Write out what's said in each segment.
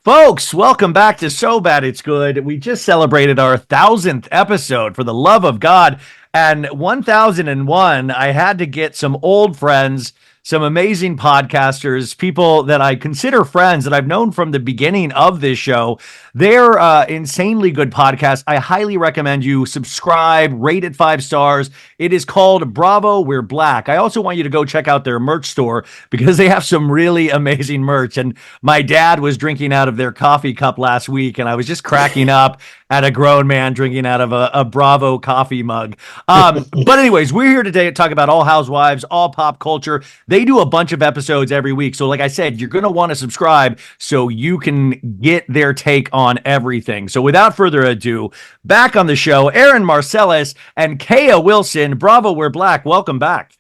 Folks, welcome back to So Bad It's Good. We just celebrated our 1,000th episode, for the love of God. And 1001, I had to get some old friends, some amazing podcasters, people that I consider friends that I've known from the beginning of this show. They're insanely good podcasts. I highly recommend you subscribe, rate it 5 stars. It is called Bravo, We're Black. I also want you to go check out their merch store because they have some really amazing merch. And my dad was drinking out of their coffee cup last week, and I was just cracking up at a grown man drinking out of a Bravo coffee mug. But anyways, we're here today to talk about all housewives, all pop culture. They do a bunch of episodes every week. So like I said, you're going to want to subscribe so you can get their take on everything. So without further ado, back on the show, Aaron Marcellus and Kaya Wilson. Bravo, We're Black. Welcome back.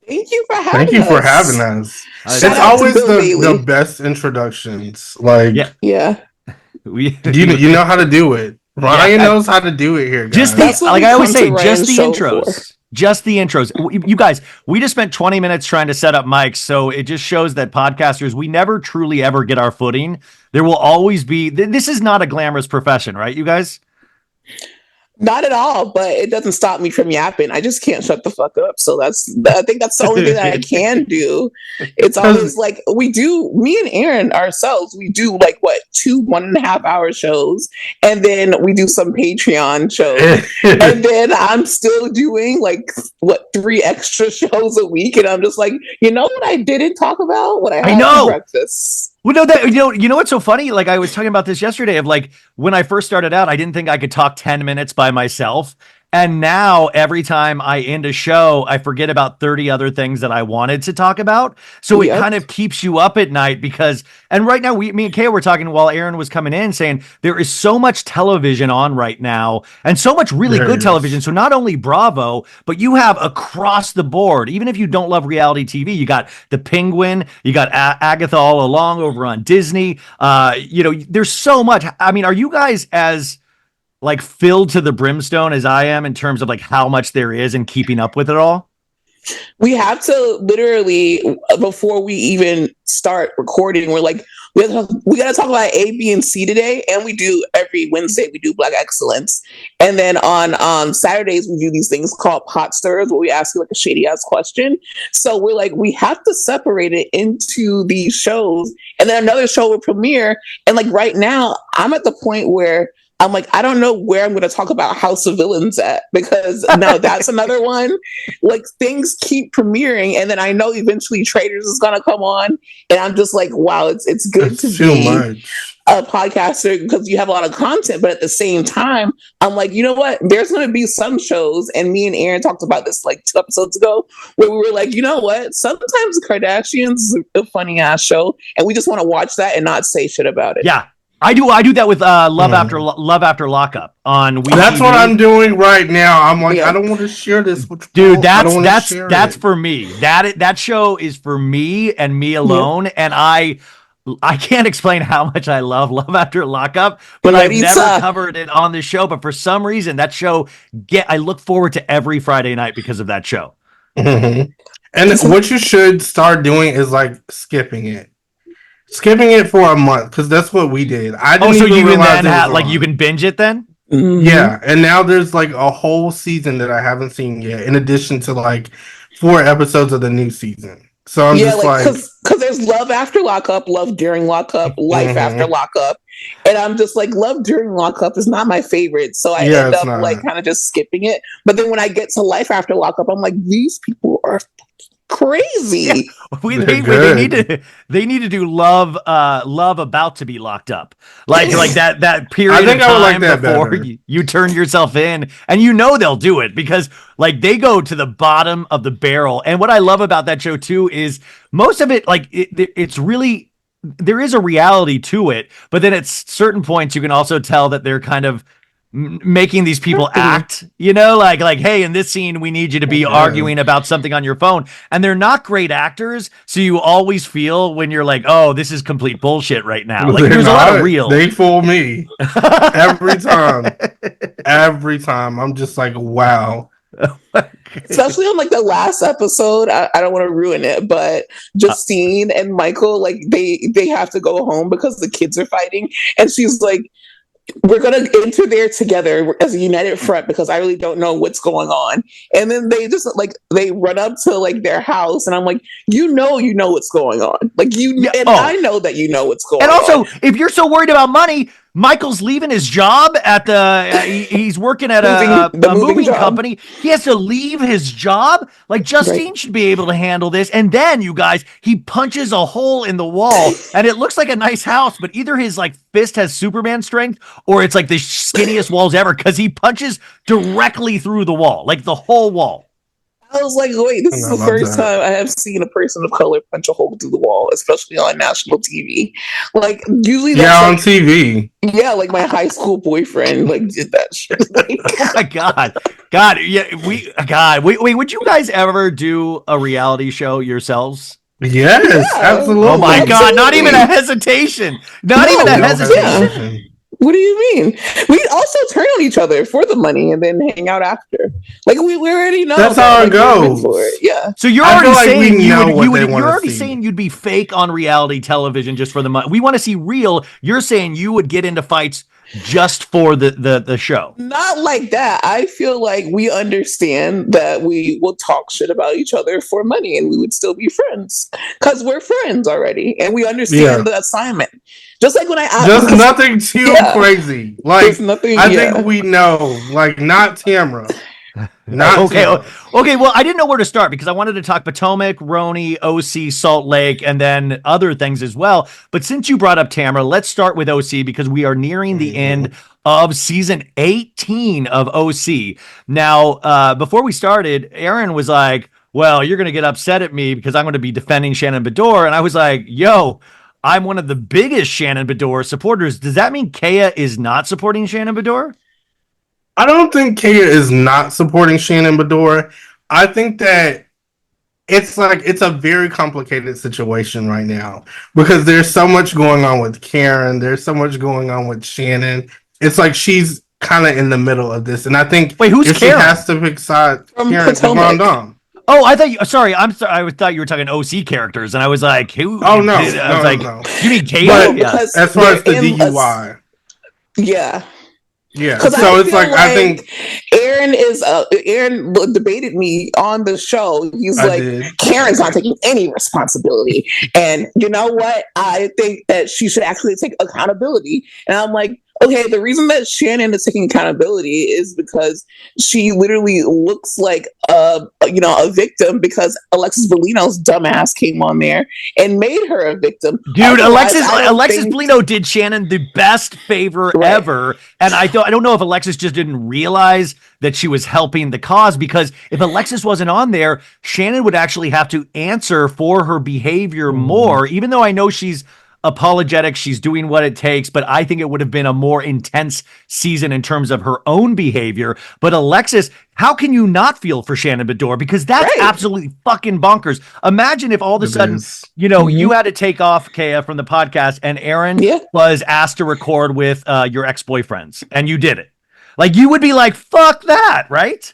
Thank you for having us. It's always the best introductions. Like, yeah. You know how to do it. Ryan knows how to do it here, guys. Just the, like I always say, just the intros. Just the intros. You guys, we just spent 20 minutes trying to set up mics, so it just shows that podcasters, we never truly ever get our footing. There will always be, this is not a glamorous profession, right, you guys? Not at all, but it doesn't stop me from yapping. I just can't shut the fuck up. So I think that's the only thing that I can do. It's always like me and Aaron ourselves, we do like 2 1.5 hour shows. And then we do some Patreon shows. And then I'm still doing 3 extra shows a week. And I'm just like, you know what I didn't talk about? What I had for breakfast. Well, no, you know what's so funny? Like I was talking about this yesterday of when I first started out, I didn't think I could talk 10 minutes by myself. And now every time I end a show, I forget about 30 other things that I wanted to talk about. So it kind of keeps you up at night and right now me and Kay were talking while Aaron was coming in saying there is so much television on right now and so much really good television. So not only Bravo, but you have across the board, even if you don't love reality TV, you got The Penguin, you got Agatha All Along over on Disney. There's so much. I mean, are you guys as filled to the brimstone as I am in terms of how much there is and keeping up with it all? We have to literally, before we even start recording, we're like, we got to talk about A, B, and C today. And we do every Wednesday, we do Black Excellence. And then on Saturdays, we do these things called pot stirs where we ask you a shady ass question. So we're like, we have to separate it into these shows. And then another show will premiere. And right now, I'm at the point where I'm like, I don't know where I'm going to talk about House of Villains at, because now that's another one. Things keep premiering, and then I know eventually Traiders is going to come on, and I'm just like, wow, it's good to be a podcaster because you have a lot of content, but at the same time, I'm like, you know what? There's going to be some shows, and me and Aaron talked about this 2 episodes ago, where we were like, you know what? Sometimes the Kardashians is a funny ass show, and we just want to watch that and not say shit about it. Yeah. I do that with Love After Lockup on WeTV. That's what I'm doing right now. I'm like, I don't want to share this with you. Dude, that's for me. That show is for me and me alone. Yeah. And I can't explain how much I love After Lockup, but Maritza. I've never covered it on the show. But for some reason, that show I look forward to every Friday night because of that show. Mm-hmm. And what you should start doing is skipping it. Skipping it for a month, because that's what we did. I didn't so even you realize then you can binge it then? Mm-hmm. Yeah, and now there's a whole season that I haven't seen yet, in addition to 4 episodes of the new season. So I'm just because there's Love After Lockup, Love During Lockup, Life After Lockup, and I'm just Love During Lockup is not my favorite, so I end up kind of just skipping it. But then when I get to Life After Lockup, I'm like, these people are crazy. Yeah. They need to do love about to be locked up, that period of time before you turn yourself in, and they'll do it because they go to the bottom of the barrel. And what I love about that show too is most of it it's really, there is a reality to it, but then at certain points you can also tell that they're kind of making these people act, hey, in this scene we need you to be arguing about something on your phone, and they're not great actors, so you always feel when you're oh, this is complete bullshit right now. There's a lot of real. They fool me every time. I'm just wow. especially on like the last episode. I don't want to ruin it, but Justine and Michael, like they have to go home because the kids are fighting, and she's like, we're going to enter there together as a united front because I really don't know what's going on. And then they just like, they run up to like their house and I'm like, you know what's going on. Like I know that you know what's going on. And also, if you're so worried about money, Michael's leaving his job at he's working at a moving company. He has to leave his job. Like Justine should be able to handle this. And then you guys, he punches a hole in the wall and it looks like a nice house, but either his like fist has Superman strength or it's like the skinniest walls ever because he punches directly through the wall, like the whole wall. I was like, wait, this is the first time I have seen a person of color punch a hole through the wall, especially on national TV. Like, usually that's on TV. Yeah, like my high school boyfriend like did that shit. Like, oh my God. Yeah, wait, would you guys ever do a reality show yourselves? Yes, absolutely. Oh my God, not even a hesitation. Not even a hesitation. Yeah. What do you mean? We also turn on each other for the money and then hang out after. Like we already know. That's how it goes. Yeah. So you're already saying you're already saying you'd be fake on reality television just for the money. We want to see real. You're saying you would get into fights just for the show. Not like that. I feel like we understand that we will talk shit about each other for money and we would still be friends because we're friends already and we understand the assignment. Just like when just nothing too crazy. Like nothing, I think we know. Like not Tamara. Okay. Well, I didn't know where to start because I wanted to talk Potomac, Roni, OC, Salt Lake, and then other things as well. But since you brought up Tamara, let's start with OC because we are nearing the end of season 18 of OC. Now, before we started, Aaron was like, well, you're going to get upset at me because I'm going to be defending Shannon Beador. And I was like, yo, I'm one of the biggest Shannon Beador supporters. Does that mean Kaya is not supporting Shannon Beador? I don't think Kaya is not supporting Shannon Beador. I think that it's a very complicated situation right now because there's so much going on with Karen. There's so much going on with Shannon. It's like she's kind of in the middle of this. And I think who's if Karen? She has to pick sides, Karen from Rondon. Oh, I thought I'm sorry. I thought you were talking OC characters, and I was like, "Who?" Oh no! I was like, no. "You mean Kaya?" Yeah. As far as the DUI, yeah. So it's like I think Aaron debated me on the show. He's Karen's not taking any responsibility, and you know what? I think that she should actually take accountability. And I'm like, okay, the reason that Shannon is taking accountability is because she literally looks like a victim because Alexis Bellino's dumbass came on there and made her a victim. Dude, Alexis Bellino did Shannon the best favor ever. And I don't know if Alexis just didn't realize that she was helping the cause, because if Alexis wasn't on there, Shannon would actually have to answer for her behavior more, even though I know she's apologetic, she's doing what it takes, but I think it would have been a more intense season in terms of her own behavior. But Alexis, how can you not feel for Shannon Beador? Because that's absolutely fucking bonkers. Imagine if all of a sudden, you had to take off Kaya from the podcast and Aaron was asked to record with your ex-boyfriends and you did it. Like, you would be like, fuck that, right?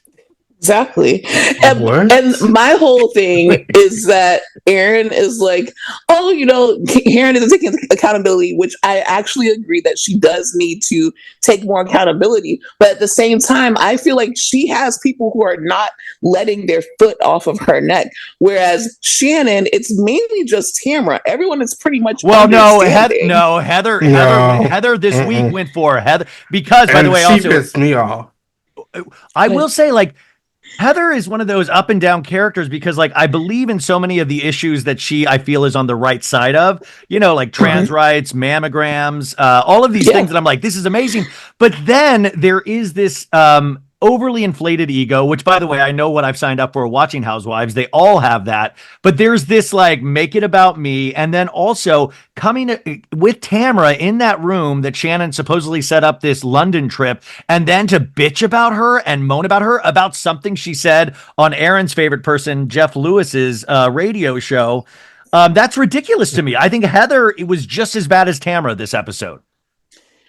Exactly. And my whole thing is that Aaron is like, Aaron isn't taking accountability, which I actually agree that she does need to take more accountability. But at the same time, I feel like she has people who are not letting their foot off of her neck. Whereas Shannon, it's mainly just Tamara. Everyone is pretty much Heather this week went for Heather because, by the way, she pissed me off. I will say, like, Heather is one of those up and down characters because, like, I believe in so many of the issues that I feel is on the right side of, like trans rights, mammograms, all of these things that I'm like, this is amazing. But then there is this overly inflated ego, which, by the way, I know what I've signed up for watching Housewives. They all have that. But there's this, like, make it about me. And then also coming with Tamara in that room that Shannon supposedly set up this London trip, and then to bitch about her and moan about her about something she said on Aaron's favorite person, Jeff Lewis's radio show. That's ridiculous to me. I think Heather, it was just as bad as Tamara this episode.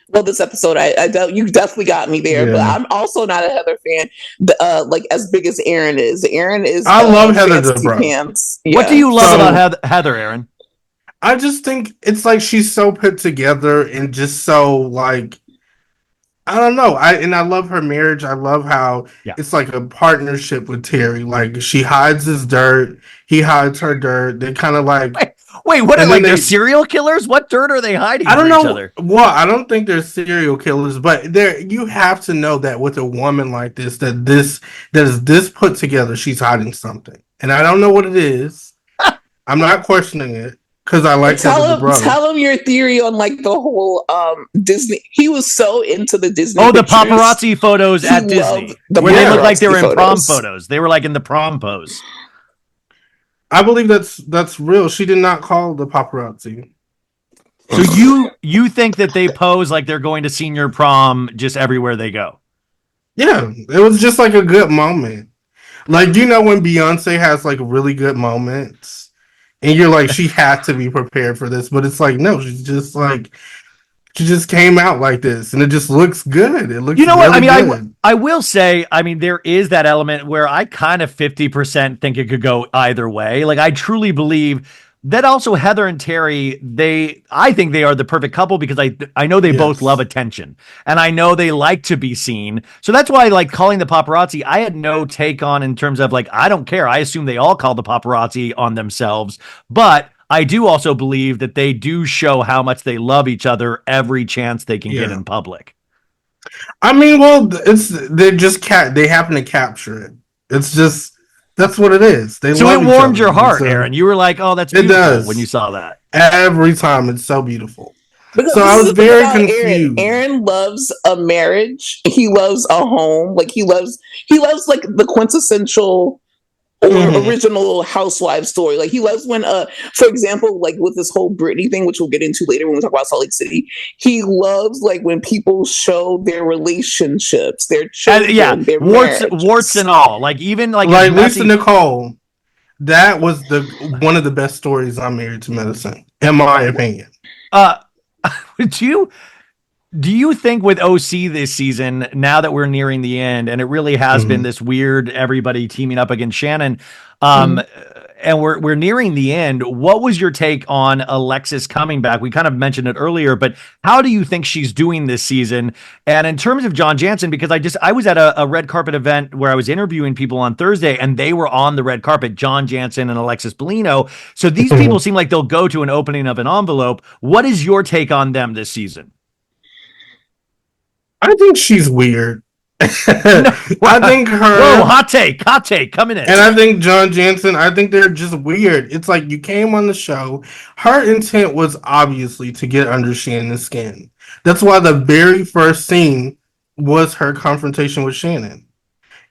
Well, this episode, you definitely got me there, but I'm also not a Heather fan, like as big as Aaron is. Aaron is. I love Heather Dubrow. Pants. Yeah. What do you love about Heather, Aaron? I just think it's like she's so put together and just so like, I don't know. I love her marriage. I love how it's like a partnership with Terry. Like she hides his dirt, he hides her dirt. They kind of like. Wait, what are they're serial killers? What dirt are they hiding? I don't know. Each other? Well, I don't think they're serial killers, but you have to know that with a woman like this, that is this put together, she's hiding something, and I don't know what it is. I'm not questioning it because I like tell him your theory on like the whole Disney. He was so into the Disney. Oh, the paparazzi photos at Disney, where they look like they were in prom photos. They were like in the prom pose. I believe that's real. She did not call the paparazzi. So you think that they pose like they're going to senior prom just everywhere they go? Yeah, it was just like a good moment. Like, you know when Beyonce has like really good moments and you're like, she had to be prepared for this, but it's like, no, she just came out like this, and it just looks good. It looks. You know what? I mean, I will say, I mean, there is that element where I kind of 50% think it could go either way. Like, I truly believe that also Heather and Terry, I think they are the perfect couple because I know they both love attention, and I know they like to be seen. So that's why, like, calling the paparazzi, I had no take on in terms of like, I don't care. I assume they all call the paparazzi on themselves, but I do also believe that they do show how much they love each other every chance they can get in public. I mean, well, they happen to capture it. It's just that's what it is. So it warmed your heart, Aaron. You were like, "Oh, that's beautiful," when you saw that. Every time, it's so beautiful. Because so I was very confused. Aaron loves a marriage. He loves a home. Like he loves like the quintessential original Housewives story. Like he loves when for example, like with this whole Britney thing, which we'll get into later when we talk about Salt Lake City, he loves like when people show their relationships, their children, their warts and all. Like even like Lisa Nicole, that was one of the best stories on Married to Medicine, in my opinion. Do you think with OC this season, now that we're nearing the end, and it really has been this weird everybody teaming up against Shannon, and we're nearing the end, what was your take on Alexis coming back? We kind of mentioned it earlier, but how do you think she's doing this season? And in terms of John Janssen, because I was at a red carpet event where I was interviewing people on Thursday, and they were on the red carpet, John Janssen and Alexis Bellino. So these people seem like they'll go to an opening of an envelope. What is your take on them this season? I think she's weird. I think her. Whoa, hot take coming in. And I think John Janssen, I think they're just weird. It's like you came on the show. Her intent was obviously to get under Shannon's skin. That's why the very first scene was her confrontation with Shannon.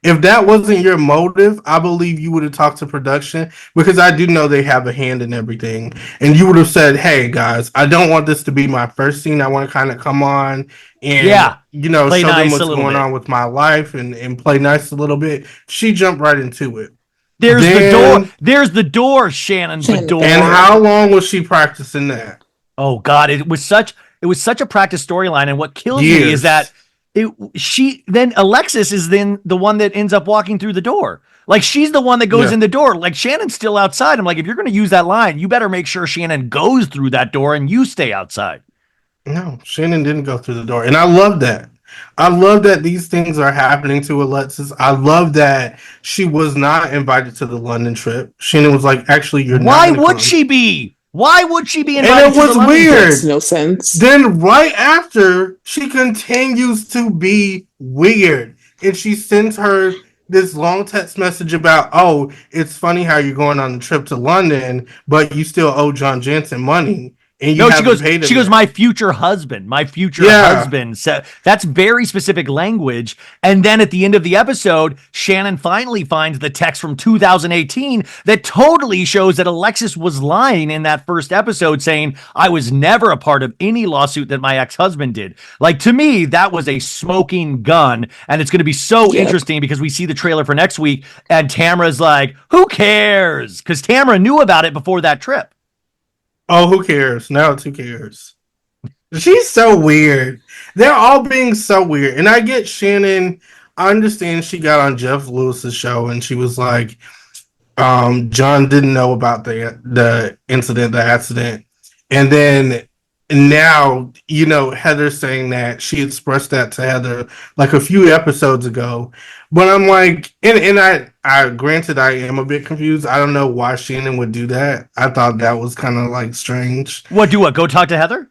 If that wasn't your motive, I believe you would have talked to production, because I do know they have a hand in everything. And you would have said, hey, guys, I don't want this to be my first scene. I want to kind of come on and, show them what's going on with my life and play nice a little bit. She jumped right into it. There's the door. There's the door, Shannon. The door. And how long was she practicing that? Oh, God. It was such a practice storyline. And what kills me is that Alexis is then the one that ends up walking through the door. Like she's the one that goes in the door. Like Shannon's still outside. I'm like, if you're going to use that line, you better make sure Shannon goes through that door and you stay outside. No, Shannon didn't go through the door. And I love that. I love that these things are happening to Alexis. I love that she was not invited to the London trip. Shannon was like, actually, you're not. Why would she be? Why would she be invited? And it was weird. Makes no sense. Then right after, she continues to be weird. And she sends her this long text message about, oh, it's funny how you're going on the trip to London, but you still owe John Janssen money. And she goes, my future husband. So that's very specific language. And then at the end of the episode, Shannon finally finds the text from 2018 that totally shows that Alexis was lying in that first episode, saying, I was never a part of any lawsuit that my ex-husband did. Like, to me, that was a smoking gun. And it's going to be so interesting because we see the trailer for next week and Tamara's like, who cares? Because Tamara knew about it before that trip. Oh, who cares? Now it's who cares. She's so weird. They're all being so weird. And I get Shannon. I understand she got on Jeff Lewis's show and she was like, John didn't know about the incident, the accident. And then now, Heather's saying that she expressed that to Heather like a few episodes ago. But I'm like, and I granted I am a bit confused. I don't know why Shannon would do that. I thought that was kind of like strange. What? Go talk to Heather?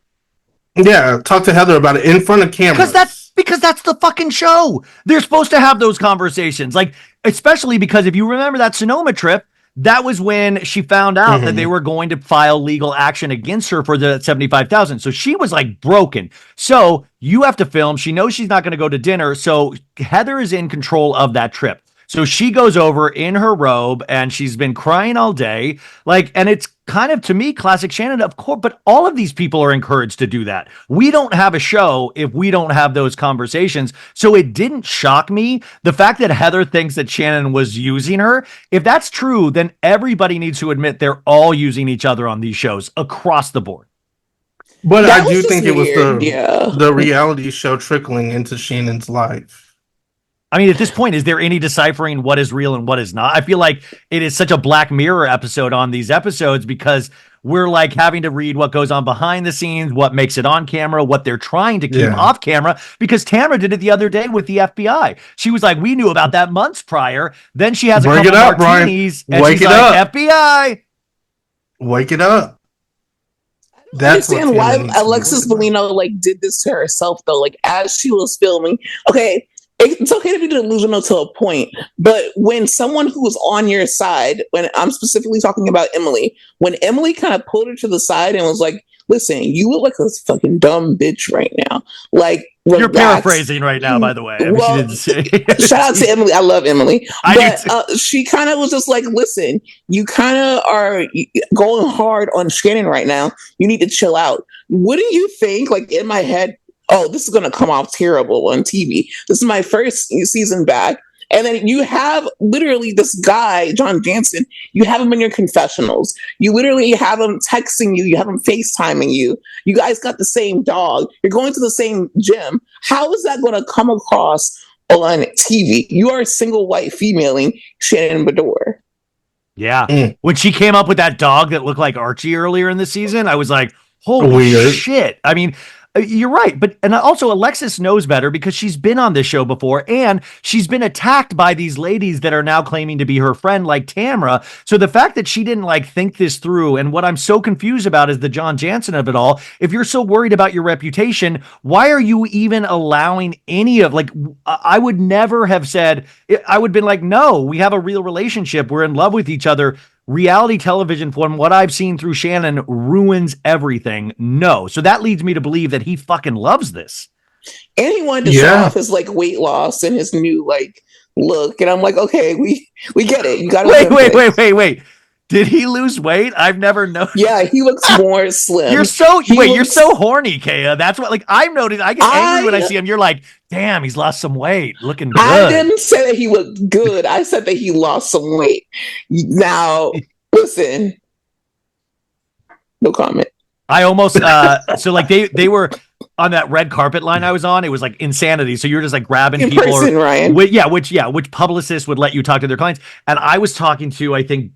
Yeah, talk to Heather about it in front of cameras. Because that's the fucking show. They're supposed to have those conversations. Like, especially because if you remember that Sonoma trip, that was when she found out that they were going to file legal action against her for the $75,000. So she was like broken. So you have to film. She knows she's not going to go to dinner. So Heather is in control of that trip. So she goes over in her robe and she's been crying all day. And it's kind of, to me, classic Shannon, of course, but all of these people are encouraged to do that. We don't have a show if we don't have those conversations. So it didn't shock me. The fact that Heather thinks that Shannon was using her, if that's true, then everybody needs to admit they're all using each other on these shows across the board. But I do think it was the reality show trickling into Shannon's life. I mean, at this point, is there any deciphering what is real and what is not? I feel like it is such a Black Mirror episode on these episodes because we're like having to read what goes on behind the scenes, what makes it on camera, what they're trying to keep off camera, because Tamara did it the other day with the FBI. She was like, we knew about that months prior. Then she has a couple martinis and she's like, FBI. Wake it up. I understand why Alexis Bellino did this to herself though. As she was filming, okay, it's okay to be delusional to a point, but when someone who was on your side, when I'm specifically talking about Emily, when Emily kind of pulled her to the side and was like, listen, you look like a fucking dumb bitch right now. Relax. You're paraphrasing right now, by the way. Well, she didn't say. Shout out to Emily. I love Emily. She kind of was just like, listen, you kind of are going hard on Shannon right now. You need to chill out. Wouldn't you think, in my head, oh, this is going to come off terrible on TV. This is my first season back. And then you have literally this guy, John Janssen, you have him in your confessionals. You literally have him texting you. You have him FaceTiming you. You guys got the same dog. You're going to the same gym. How is that going to come across on TV? You are a single white femaling Shannon Beador. Yeah. When she came up with that dog that looked like Archie earlier in the season, I was like, holy shit. I mean, you're right. And also Alexis knows better because she's been on this show before and she's been attacked by these ladies that are now claiming to be her friend like Tamara. So the fact that she didn't think this through, and what I'm so confused about is the John Janssen of it all. If you're so worried about your reputation, why are you even allowing any of I would never have said, I would have been like, no, we have a real relationship. We're in love with each other. Reality television, from what I've seen through Shannon, ruins everything. No. So that leads me to believe that he fucking loves this. And he wanted to show off his weight loss and his new look. And I'm like, okay, we get it. You got to wait. Did he lose weight? I've never noticed. Yeah, he looks more slim. You're so horny, Kaya. That's what I've noticed. I get angry when I see him. You're like, damn, he's lost some weight. Looking good. I didn't say that he looked good. I said that he lost some weight. Now, listen. No comment. I almost they were on that red carpet line I was on. It was insanity. So you're just grabbing in people person, Ryan. Which publicists would let you talk to their clients. And I was talking to, I think,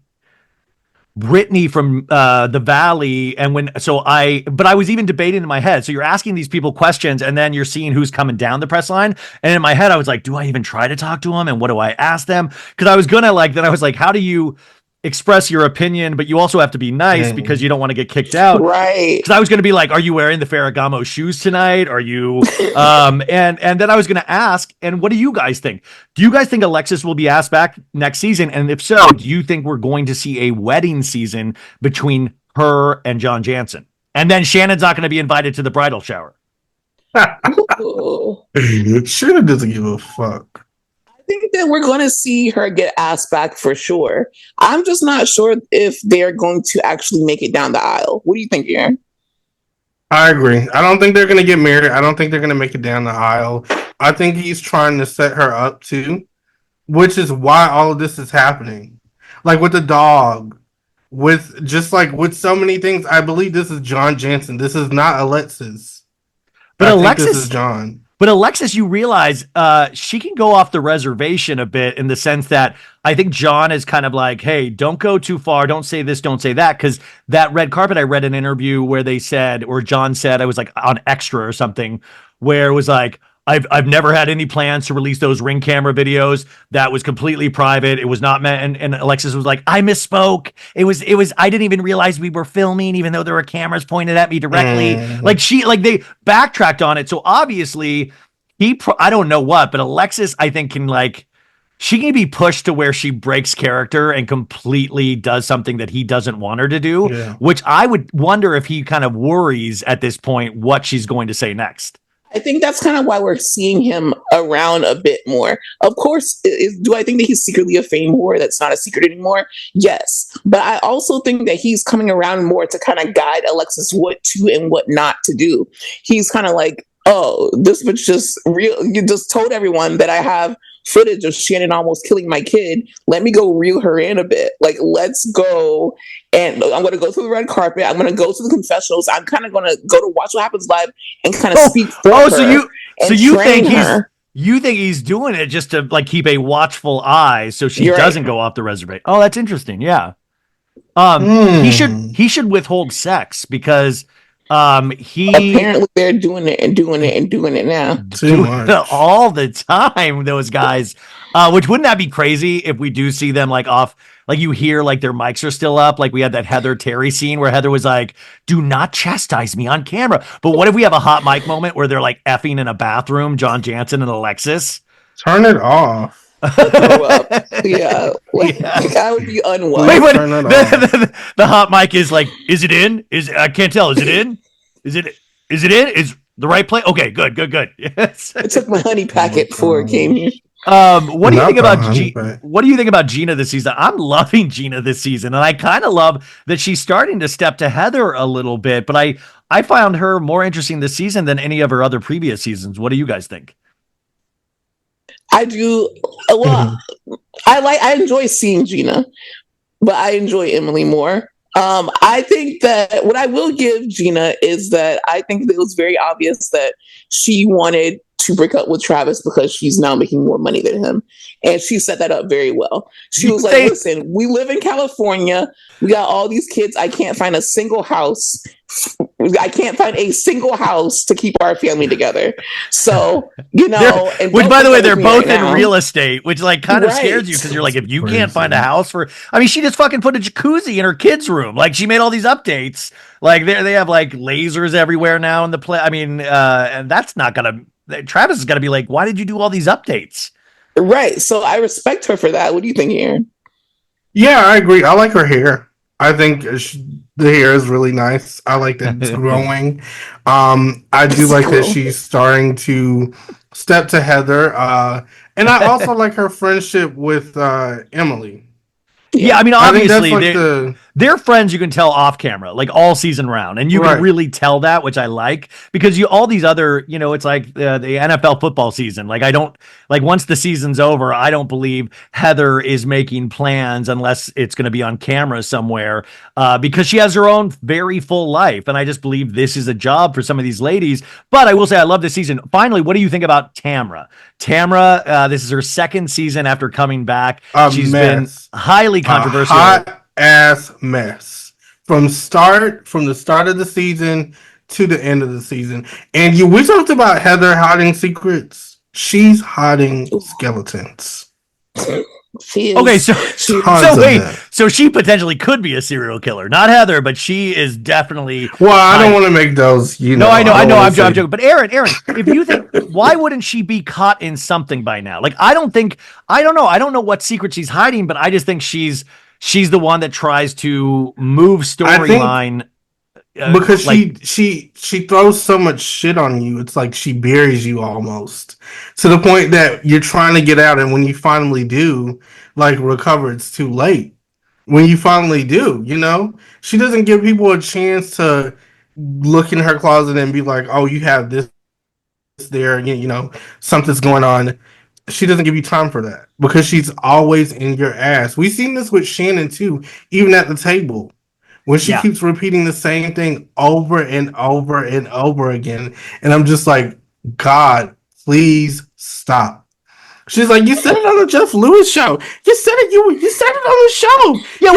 Britney from the Valley, but I was even debating in my head. So you're asking these people questions, and then you're seeing who's coming down the press line. And in my head, I was like, do I even try to talk to them? And what do I ask them? Because I was gonna then I was like, how do you express your opinion, but you also have to be nice because you don't want to get kicked out, right? Because I was going to be like, are you wearing the Ferragamo shoes tonight? Are you and then I was going to ask, and what do you guys think? Do you guys think Alexis will be asked back next season? And if so, do you think we're going to see a wedding season between her and John Janssen? And then Shannon's not going to be invited to the bridal shower. Shannon doesn't give a fuck. I think that we're going to see her get asked back for sure. I'm just not sure if they're going to actually make it down the aisle. What do you think, Aaron? I agree. I don't think they're going to get married. I don't think they're going to make it down the aisle. I think he's trying to set her up too, which is why all of this is happening. With the dog, with so many things. I believe this is John Janssen. This is not Alexis. But I think Alexis this is John. But Alexis, you realize she can go off the reservation a bit in the sense that I think John is kind of like, hey, don't go too far. Don't say this, don't say that. Because that red carpet, I read an interview where they said, or John said, I was like on Extra or something, where it was like, I've never had any plans to release those Ring camera videos. That was completely private. It was not meant. And Alexis was like, I misspoke. It was, I didn't even realize we were filming, even though there were cameras pointed at me directly. Like they backtracked on it. So obviously I don't know what, but Alexis, I think she can be pushed to where she breaks character and completely does something that he doesn't want her to do, which I would wonder if he kind of worries at this point what she's going to say next. I think that's kind of why we're seeing him around a bit more. Of course, do I think that he's secretly a fame whore that's not a secret anymore? Yes. But I also think that he's coming around more to kind of guide Alexis what to and what not to do. He's kind of like, oh, this bitch you just told everyone that I have footage of Shannon almost killing my kid. Let me go reel her in a bit. Like, let's go. And I'm going to go to the red carpet. I'm going to go to the confessionals. I'm kind of going to go to Watch What Happens Live and kind of speak for her. So you think he's doing it just to like keep a watchful eye so she doesn't go off the reservation. Oh, that's interesting. Yeah. He should withhold sex because apparently they're doing it now. Too much. All the time, those guys. Which wouldn't that be crazy if we do see them like off, like you hear like their mics are still up, like we had that Heather Terry scene where Heather was like, "Do not chastise me on camera." But what if we have a hot mic moment where they're like effing in a bathroom, John Janssen and Alexis? Turn it off. Throw up. Yeah, I would be unwell. Wait, the hot mic is like, is it in? I can't tell. Is it in? Is it in? Is the right place? Okay, good. Yes. I took my honey packet before it came here. What do you think about Gina this season? I'm loving Gina this season, and I kind of love that she's starting to step to Heather a little bit. But I found her more interesting this season than any of her other previous seasons. What do you guys think? I do. Well, I enjoy seeing Gina, but I enjoy Emily more. I think that what I will give Gina is that I think that it was very obvious that she wanted to break up with Travis because she's now making more money than him. And she set that up very well. She was like, listen, we live in California. We got all these kids. I can't find a single house. I can't find a single house to keep our family together. So, which by the way, they're both in real estate, which like kind of scares you because you're like, if you can't find a house she just fucking put a jacuzzi in her kid's room. Like she made all these updates. Like they have like lasers everywhere now in the play. And that's not going to, Travis is going to be like, why did you do all these updates? Right. So I respect her for that. What do you think, Aaron? Yeah, I agree. I like her hair. I think the hair is really nice. I like that it's growing. I do like that she's starting to step to Heather. And I also like her friendship with Emily. Yeah, obviously they're friends. You can tell off camera, like all season round, and you can really tell that, which I like because all these other, it's like the NFL football season. Like I don't like once the season's over, I don't believe Heather is making plans unless it's going to be on camera somewhere because she has her own very full life, and I just believe this is a job for some of these ladies. But I will say I love this season. Finally, what do you think about Tamara? This is her second season after coming back. She's been highly controversial. Hot ass mess from the start of the season to the end of the season. And we talked about Heather hiding secrets. She's hiding skeletons. Okay, so she potentially could be a serial killer. Not Heather, but she is definitely. Well, I don't want to make those. No, I know. I'm joking. But Aaron, if you think, why wouldn't she be caught in something by now? Like, I don't know. I don't know what secret she's hiding, but I just think she's the one that tries to move storyline. Because she throws so much shit on you, it's like she buries you almost to the point that you're trying to get out, and when you finally do, like recover, it's too late. When you finally do, she doesn't give people a chance to look in her closet and be like, "Oh, you have this there," something's going on. She doesn't give you time for that because she's always in your ass. We've seen this with Shannon too, even at the table. when she keeps repeating the same thing over and over and over again. And I'm just like, God, please stop. She's like, you said it on the Jeff Lewis show. You said it. You said it on the show. Yeah,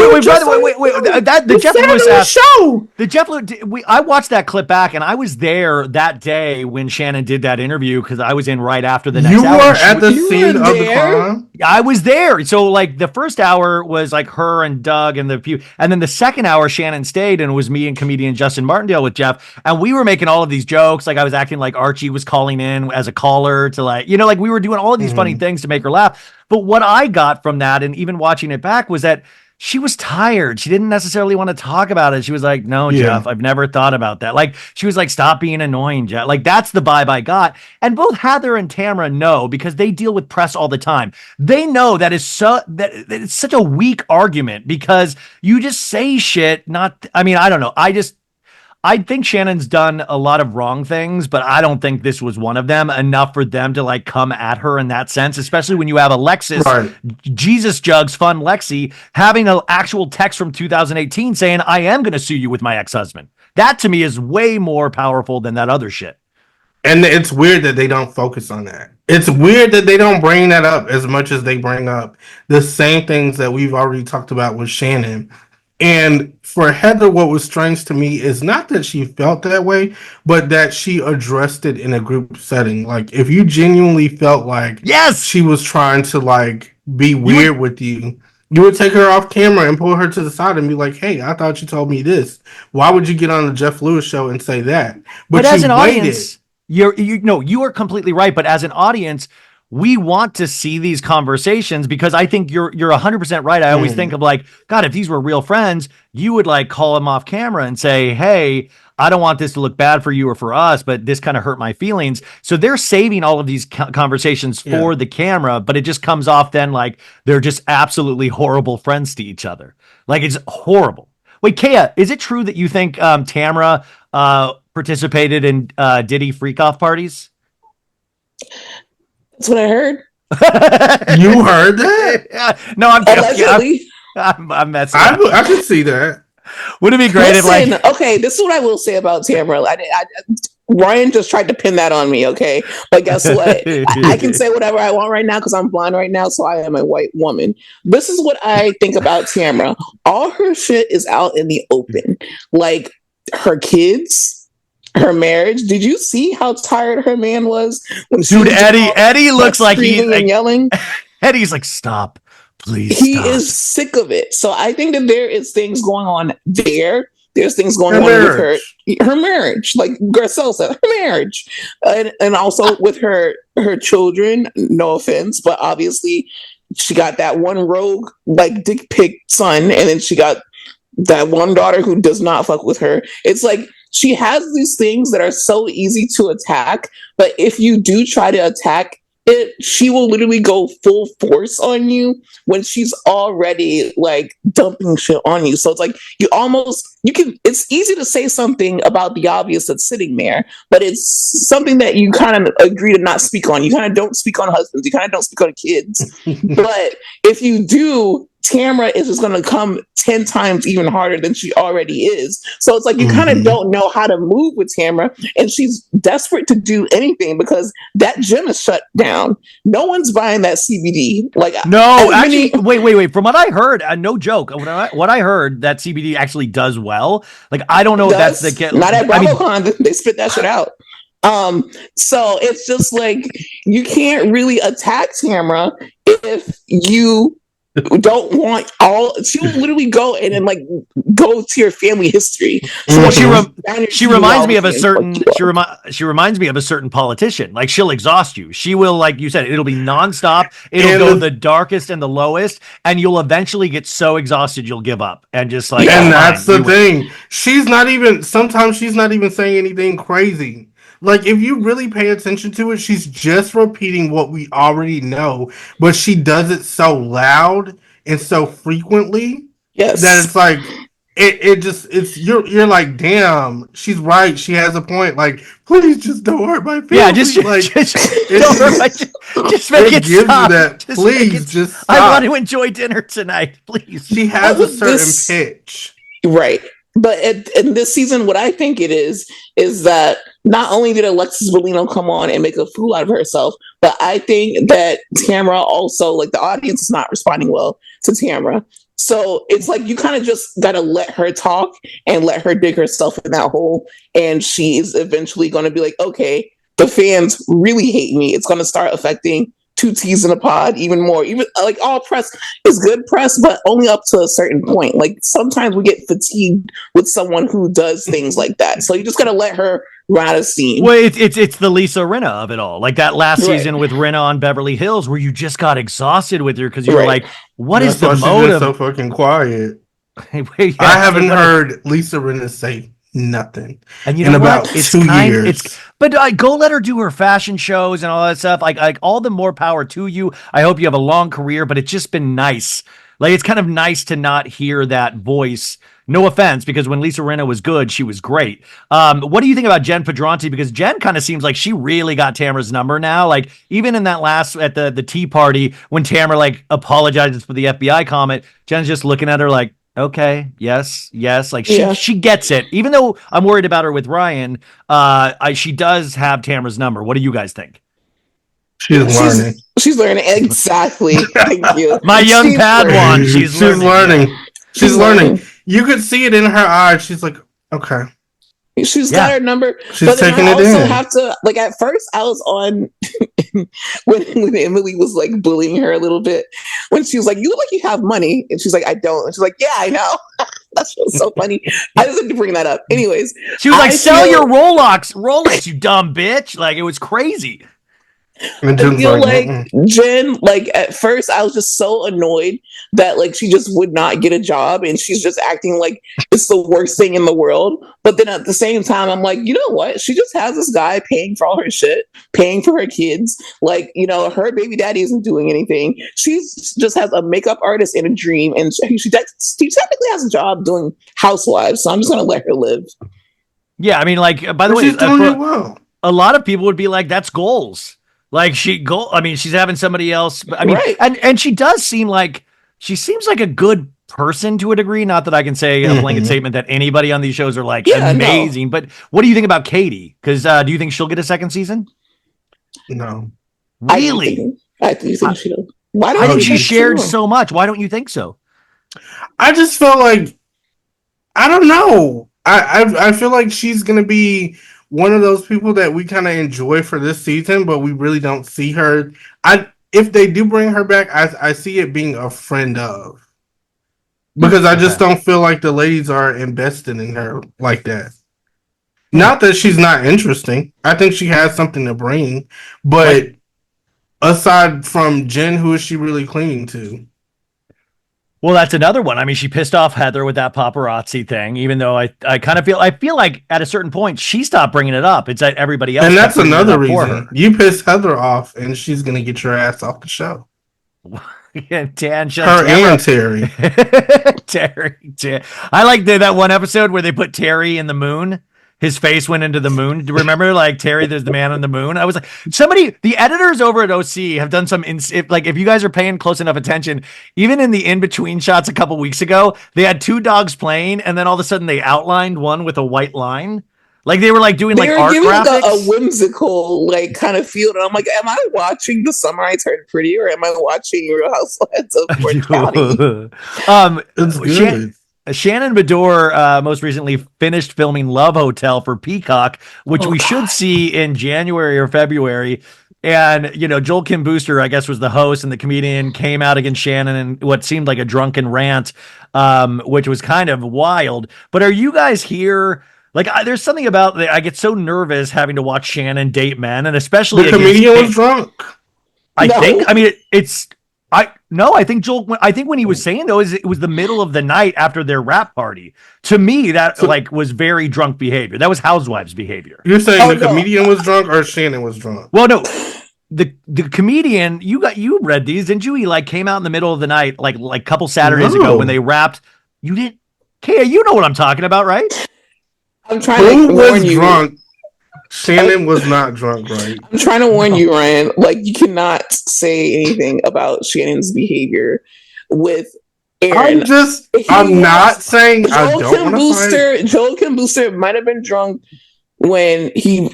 wait. That the Jeff Lewis show. The Jeff Lewis. I watched that clip back, and I was there that day when Shannon did that interview because I was in right after the next hour. You were at the scene of the crime. I was there. So like the first hour was like her and Doug and the few, and then the second hour Shannon stayed, and it was me and comedian Justin Martindale with Jeff, and we were making all of these jokes. Like I was acting like Archie was calling in as a caller to like like we were doing all of these funny things to make her laugh. But what I got from that, and even watching it back, was that she was tired. She didn't necessarily want to talk about it. She was like, no, Jeff, I've never thought about that. Like, she was like, stop being annoying, Jeff. Like, that's the vibe I got. And both Heather and Tamara know, because they deal with press all the time. They know that it's such a weak argument because you just say shit. I don't know. I think Shannon's done a lot of wrong things, but I don't think this was one of them, enough for them to like come at her in that sense, especially when you have Alexis, Jesus Jugs, fun Lexi, having an actual text from 2018 saying, I am going to sue you with my ex-husband. That to me is way more powerful than that other shit. And it's weird that they don't focus on that. It's weird that they don't bring that up as much as they bring up the same things that we've already talked about with Shannon. And for Heather, what was strange to me is not that she felt that way, but that she addressed it in a group setting. Like, if you genuinely felt like she was trying to like be weird with you, you would take her off camera and pull her to the side and be like, hey, I thought you told me this. Why would you get on the Jeff Lewis show and say that? But as an audience, you are completely right. But as an audience, we want to see these conversations because I think you're 100% right. I always think of like, God, if these were real friends, you would like call them off camera and say, hey, I don't want this to look bad for you or for us, but this kind of hurt my feelings. So they're saving all of these conversations for the camera, but it just comes off then like they're just absolutely horrible friends to each other. Like it's horrible. Wait, Kea, is it true that you think Tamara participated in Diddy freak-off parties? That's what I heard. You heard that? No, I'm allegedly. I'm messing up. I could see that. Wouldn't it be great if like... Okay, this is what I will say about Tamara. Ryan just tried to pin that on me, okay? But guess what? I can say whatever I want right now because I'm blind right now, so I am a white woman. This is what I think about Tamara. All her shit is out in the open. Like, her kids... her marriage. Did you see how tired her man was? Dude, Eddie looks like he's like, yelling. Eddie's like, stop, please. He is sick of it. So I think that there is things going on there. There's things going on with her marriage, like Garcelle said, her marriage, and also with her children. No offense, but obviously she got that one rogue like dick pic son, and then she got that one daughter who does not fuck with her. It's like she has these things that are so easy to attack, but if you do try to attack it, she will literally go full force on you when she's already like dumping shit on you. So it's like it's easy to say something about the obvious that's sitting there, but it's something that you kind of agree to not speak on. You kind of don't speak on husbands. You kind of don't speak on kids. But if you do, Tamara is just going to come 10 times even harder than she already is. So it's like you kind of don't know how to move with Tamara, and she's desperate to do anything because that gym is shut down. No one's buying that CBD. Like actually, wait. From what I heard, no joke. What I heard, that CBD actually does well. Like I don't know if that's the case. Not at BravoCon. They spit that shit out. So it's just like you can't really attack Tamara if you don't want she will literally go in and like go to your family history. So she reminds me of a certain she reminds me of a certain politician. Like she'll exhaust you. She will, like you said, it'll be nonstop. It'll go the darkest and the lowest, and you'll eventually get so exhausted you'll give up and just like. And that's the thing. Sometimes she's not even saying anything crazy. Like, if you really pay attention to it, she's just repeating what we already know, but she does it so loud and so frequently that it's like, you're like, damn, she's right. She has a point. Like, please just don't hurt my family. Yeah, just don't hurt my, just make it stop. Just stop. I want to enjoy dinner tonight, please. She has a certain pitch. Right. But in this season, what I think it is that not only did Alexis Bellino come on and make a fool out of herself, but I think that Tamara also, like, the audience is not responding well to Tamara. So it's like you kind of just got to let her talk and let her dig herself in that hole. And she is eventually going to be like, okay, the fans really hate me. It's going to start affecting two T's in a pod even more. Even like all press is good press, but only up to a certain point. Like sometimes we get fatigued with someone who does things like that. So you just got to let her ride a scene. Well, it's the Lisa Rinna of it all. Like that last season with Rinna on Beverly Hills, where you just got exhausted with her because you were like, "What is the motive?" So fucking quiet. I haven't heard Lisa Rinna say nothing. And you know about what? It's 2 years. But go let her do her fashion shows and all that stuff. Like all the more power to you. I hope you have a long career, but it's just been nice. Like it's kind of nice to not hear that voice. No offense, because when Lisa Rinna was good, she was great. What do you think about Jen Pedronti? Because Jen kind of seems like she really got Tamara's number now. Like even in that last at the tea party when Tamara like apologizes for the FBI comment, Jen's just looking at her like, okay, yes. Like she gets it. Even though I'm worried about her with Ryan, she does have Tamara's number. What do you guys think? She's learning. She's learning. Exactly. Thank you. My young Padawan. She's learning. She's learning. You could see it in her eyes. She's like, okay. She's got her number. She's but taking it in. I also have to, like, at first I was on when Emily was like bullying her a little bit. When she was like, "You look like you have money," and she's like, "I don't." And she's like, "Yeah, I know." That's so funny. I just had to bring that up. Anyways, she was like, "Sell your Rolex, you dumb bitch!" Like it was crazy. I feel like Jen, like at first I was just so annoyed that like she just would not get a job and she's just acting like it's the worst thing in the world. But then at the same time, I'm like, you know what? She just has this guy paying for all her shit, paying for her kids. Like, you know, her baby daddy isn't doing anything. She's just has a makeup artist in a dream, and she technically has a job doing Housewives. So I'm just gonna let her live. Yeah, I mean, like by the way, she's doing it well. A lot of people would be like, "That's goals." Like she's having somebody else. I mean, and she does seem like she seems like a good person to a degree. Not that I can say a blanket statement that anybody on these shows are like amazing. No. But what do you think about Katie? Because do you think she'll get a second season? No, really. I think she'll. Why don't I think she shared so much? Why don't you think so? I just felt like I don't know. I feel like she's gonna be one of those people that we kind of enjoy for this season, but we really don't see her. If they do bring her back, I see it being a friend of. Because I just don't feel like the ladies are invested in her like that. Not that she's not interesting. I think she has something to bring. But aside from Jen, who is she really clinging to? Well, that's another one. I mean, she pissed off Heather with that paparazzi thing, even though I kind of feel like at a certain point she stopped bringing it up. It's like everybody else. And that's another reason. You pissed Heather off and she's going to get your ass off the show. Yeah, her and Terry. Terry. I like that one episode where they put Terry in the moon. His face went into the moon. Do you remember, like, Terry, there's the man on the moon? I was like, the editors over at OC have done some, if you guys are paying close enough attention, even in the in-between shots a couple weeks ago, they had two dogs playing, and then all of a sudden they outlined one with a white line. Like, they were, like, doing, like, art graphics. A whimsical, like, kind of feel. And I'm like, am I watching The Summer I Turned Pretty, or am I watching Real Housewives of Orange County? It's good. Shannon Beador most recently finished filming Love Hotel for Peacock, which we should see in January or February. And, you know, Joel Kim Booster, I guess, was the host, and the comedian came out against Shannon in what seemed like a drunken rant, which was kind of wild. But are you guys here? Like, there's something about I get so nervous having to watch Shannon date men, and especially the comedian was drunk. I think. I mean, I think Joel. I think when he was saying though, it was the middle of the night after their rap party. To me, that was very drunk behavior. That was Housewives behavior. You're saying the comedian was drunk or Shannon was drunk? Well, no, the comedian. You read these, didn't you? He like came out in the middle of the night, like a couple Saturdays ago when they rapped. You didn't, Kaya. You know what I'm talking about, right? I'm trying to warn you. Drunk? Shannon was not drunk, right? I'm trying to warn you, Ryan. Like, you cannot say anything about Shannon's behavior with Aaron. I'm not saying I don't want to fight. Joel Kim Booster might have been drunk when he,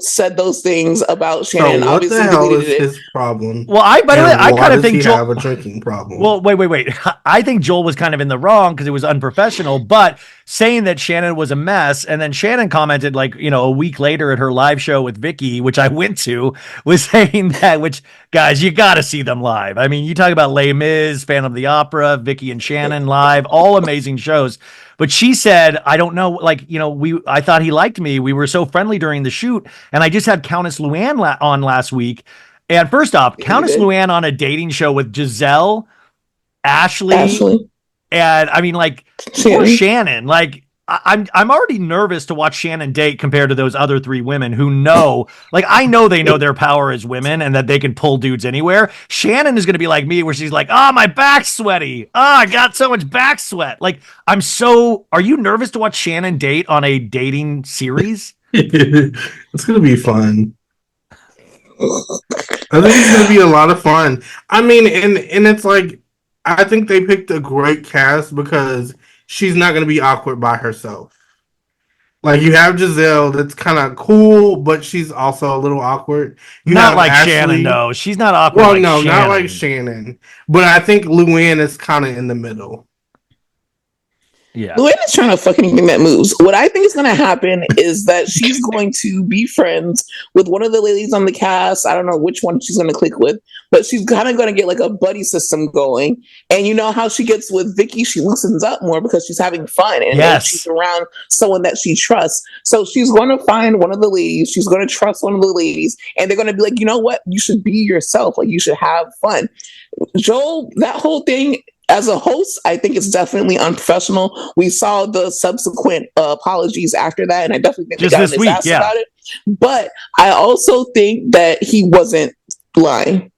said those things about Shannon. So what the hell is his problem? Well, by the way, I kind of think Joel have a drinking problem. Well, wait. I think Joel was kind of in the wrong because it was unprofessional, but saying that Shannon was a mess, and then Shannon commented a week later at her live show with Vicky, which I went to, was saying that, which guys, you got to see them live. I mean, you talk about Les Mis, Phantom of the Opera, Vicky and Shannon live, all amazing shows. But she said, I don't know, I thought he liked me. We were so friendly during the shoot. And I just had Countess Luann on last week. And first off, Countess Luann on a dating show with Giselle, Ashley. And I mean, poor Shannon. I'm already nervous to watch Shannon date compared to those other three women who know, I know they know their power as women and that they can pull dudes anywhere. Shannon is going to be like me, where she's like, oh, my back's sweaty. Oh, I got so much back sweat. Are you nervous to watch Shannon date on a dating series? It's going to be fun. I think it's going to be a lot of fun. I mean, and it's I think they picked a great cast because she's not going to be awkward by herself. You have Giselle that's kind of cool, but she's also a little awkward. Not like Ashley. Shannon, though. She's not awkward. Well, no, Shannon. Not like Shannon. But I think Luann is kind of in the middle. Yeah. Luann is trying to fuck anything that moves. What I think is going to happen is that she's going to be friends with one of the ladies on the cast. I don't know which one she's going to click with, but she's kind of going to get a buddy system going. And you know how she gets with Vicky? She loosens up more because she's having fun and she's around someone that she trusts. So she's going to find one of the ladies. She's going to trust one of the ladies, and they're going to be like, you know what? You should be yourself. You should have fun. Joel, that whole thing. As a host, I think it's definitely unprofessional. We saw the subsequent apologies after that, and I definitely think just they got this week, about it. But I also think that he wasn't lying.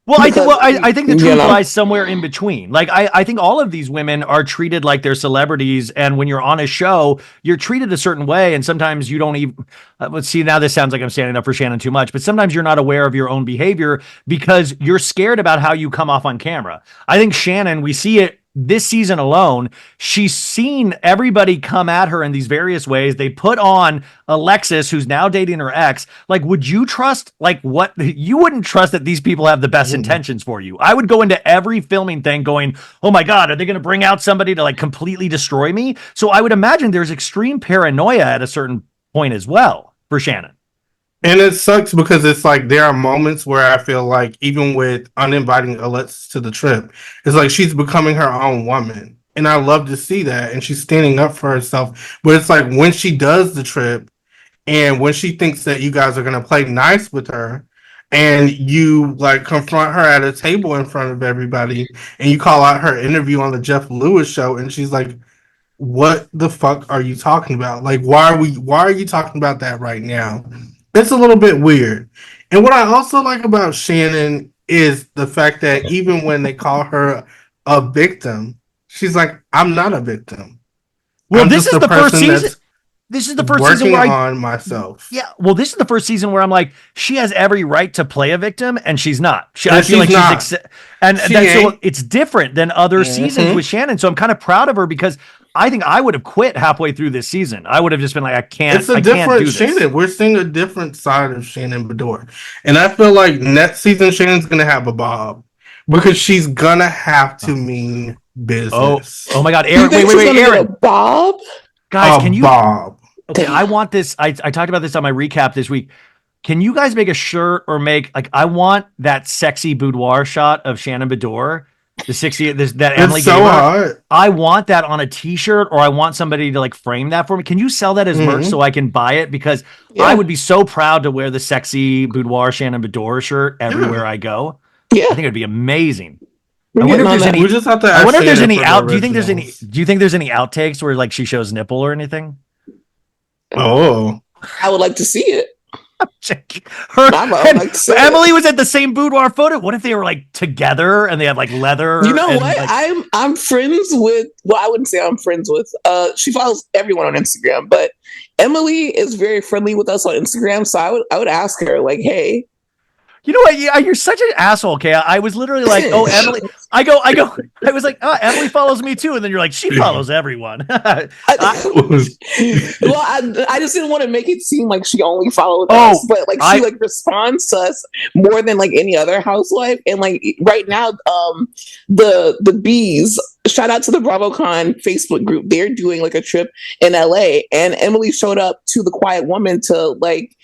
Well, I think the truth lies somewhere in between. I think all of these women are treated like they're celebrities, and when you're on a show, you're treated a certain way, and sometimes you don't even. Let's see. Now this sounds like I'm standing up for Shannon too much, but sometimes you're not aware of your own behavior because you're scared about how you come off on camera. I think Shannon, we see it this season alone. She's seen everybody come at her in these various ways. They put on Alexis, who's now dating her ex. Would you trust, what? You wouldn't trust that these people have the best intentions for you. I would go into every filming thing going, oh my God, are they going to bring out somebody to completely destroy me? So I would imagine there's extreme paranoia at a certain point as well for Shannon. And it sucks because it's there are moments where I feel even with uninviting Alexis to the trip, it's she's becoming her own woman. And I love to see that. And she's standing up for herself. But it's when she does the trip and when she thinks that you guys are going to play nice with her and you confront her at a table in front of everybody and you call out her interview on the Jeff Lewis show and she's like, what the fuck are you talking about? Why are you talking about that right now? It's a little bit weird. And what I also like about Shannon is the fact that even when they call her a victim, she's like, I'm not a victim. Well, this is the first season. This is the first season where on myself. Yeah. Well, this is the first season where I'm like, she has every right to play a victim, and she's not. I feel like so it's different than other seasons with Shannon. So I'm kind of proud of her because I think I would have quit halfway through this season. I would have just been like, I can't do this. Shannon. We're seeing a different side of Shannon Beador. And I feel like next season, Shannon's going to have a Bob because she's going to have to mean business. Oh my God. Aaron, wait, Aaron. Bob? Guys, can you? Bob. Okay, I want this. I talked about this on my recap this week. Can you guys make a shirt or I want that sexy boudoir shot of Shannon Beador. The 60 that Emily so gave her. hot. I want that on a t-shirt, or I want somebody to frame that for me. Can you sell that as merch so I can buy it? Because I would be so proud to wear the sexy boudoir Shannon Beador shirt everywhere I go. Yeah. I think it'd be amazing. I wonder if there's any out. Do you think there's any outtakes where she shows nipple or anything? Oh, I would like to see it. Emily was at the same boudoir photo. What if they were together and they had leather? You know what? I'm friends with. Well, I wouldn't say I'm friends with. She follows everyone on Instagram, but Emily is very friendly with us on Instagram. So I would ask her hey. You know what? You're such an asshole, Kay. I was literally like, oh, Emily. I was like, oh, Emily follows me too. And then you're like, she follows everyone. Well, I just didn't want to make it seem like she only followed us, but like she like responds to us more than like any other housewife. And like right now, the bees, shout out to the BravoCon Facebook group. They're doing like a trip in LA, and Emily showed up to the Quiet Woman to like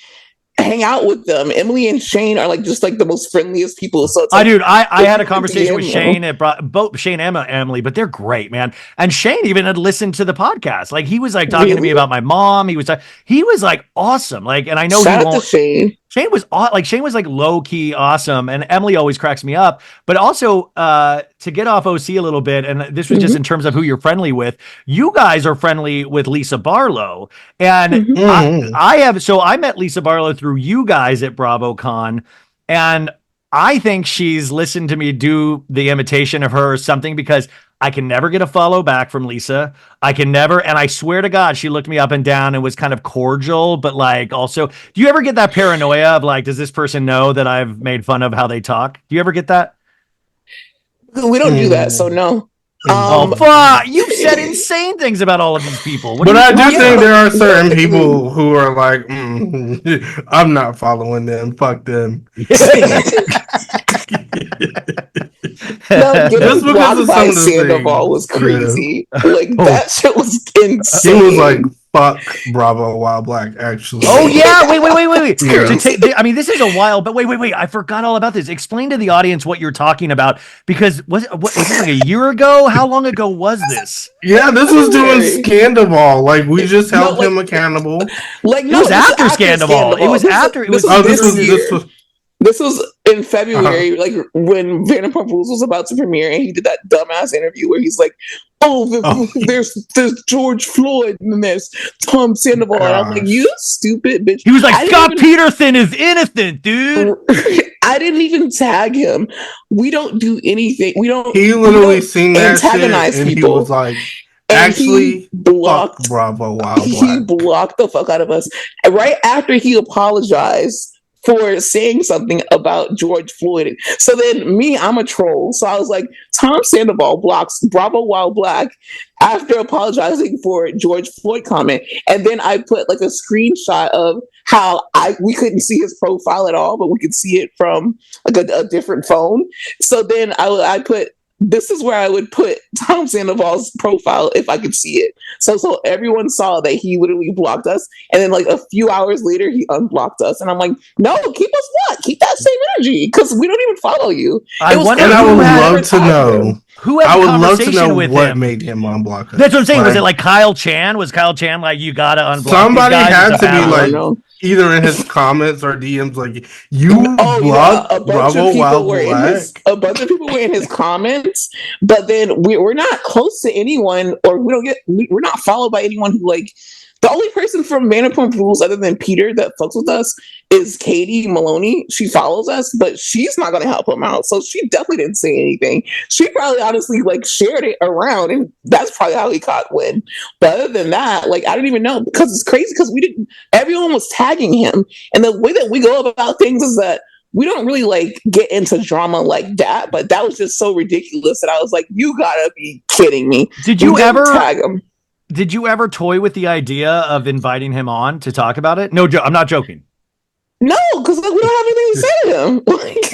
hang out with them. Emily and Shane are like just like the most friendliest people. So it's like, I had a conversation with Shane. It brought both Shane and Emily, but they're great, man. And Shane even had listened to the podcast. Like he was like talking to me about my mom. He was like awesome. Like, and I know shout out to Shane. Shane was like low key awesome, and Emily always cracks me up. But also to get off OC a little bit, and this was just in terms of who you're friendly with. You guys are friendly with Lisa Barlow, and I met Lisa Barlow through you guys at BravoCon, and I think she's listened to me do the imitation of her or something, because I can never get a follow back from Lisa. And I swear to God, she looked me up and down and was kind of cordial, but like also, do you ever get that paranoia of like, does this person know that I've made fun of how they talk? Do you ever get that? We don't do that, so no. Fuck! You've said insane things about all of these people. But I do think there are certain people who are like, I'm not following them. Fuck them. No, getting blocked by Sandoval was crazy. Like that shit was insane. He was like, fuck Bravo while black, actually. Oh yeah, wait. Yeah. I mean, this is a while, but wait. I forgot all about this. Explain to the audience what you're talking about, because was this like a year ago? How long ago was this? Yeah, this was doing Sandoval. Like we just held him accountable. Like it was after Sandoval. It was after. It was. This was in February, like when Vanderpump Rules was about to premiere, and he did that dumbass interview where he's like, there's George Floyd and there's Tom Sandoval. And I'm like, you stupid bitch. He was like, Scott Peterson is innocent, dude. I didn't even tag him. We don't do anything. He literally seen that antagonize shit and people. He was like, actually blocked Bravo while black. He blocked the fuck out of us. And right after he apologized for saying something about George Floyd. So then I'm a troll. So I was like, Tom Sandoval blocks Bravo while black after apologizing for George Floyd comment. And then I put like a screenshot of how we couldn't see his profile at all, but we could see it from like a different phone. So then I put, this is where I would put Tom Sandoval's profile if I could see it. So everyone saw that he literally blocked us. And then like a few hours later, he unblocked us. And I'm like, no, keep us what? Keep that same energy, because we don't even follow you. I would love to know. Who had a conversation with what made him unblock us. That's what I'm saying. Was it like Kyle Chan? Was Kyle Chan like, you gotta unblock somebody these guys? Had to be like either in his comments or DMs, like blocked a bunch Bravo of while people were black. A bunch of people were in his comments, but then we're not close to anyone, or we're not followed by anyone who like. The only person from Vanderpump Rules other than Peter that fucks with us is Katie Maloney. She follows us, but she's not going to help him out. So she definitely didn't say anything. She probably honestly like shared it around, and that's probably how he caught wind. But other than that, like I didn't even know, because it's crazy because everyone was tagging him. And the way that we go about things is that we don't really like get into drama like that, but that was just so ridiculous that I was like, you gotta be kidding me. Did you ever tag him? Did you ever toy with the idea of inviting him on to talk about it? No, I'm not joking. No, because like, we don't have anything to say to him.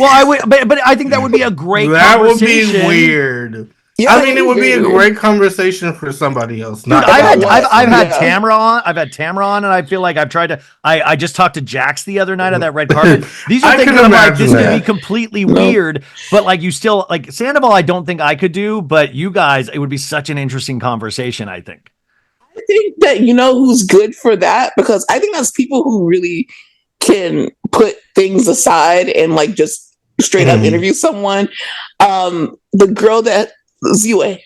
Well, I would, but I think that would be a great. That would be weird. Yeah, I mean, it would be a great conversation for somebody else. Dude, I've had Tamara on. I've had Tamara on, and I feel like I've tried to. I just talked to Jax the other night on that red carpet. These are things I'm like, this could be completely weird, but like you still like Sandoval. I don't think I could do, but you guys, it would be such an interesting conversation. I think. I think that who's good for that, because I think that's people who really can put things aside and like just straight up interview someone. The girl that Ziwe,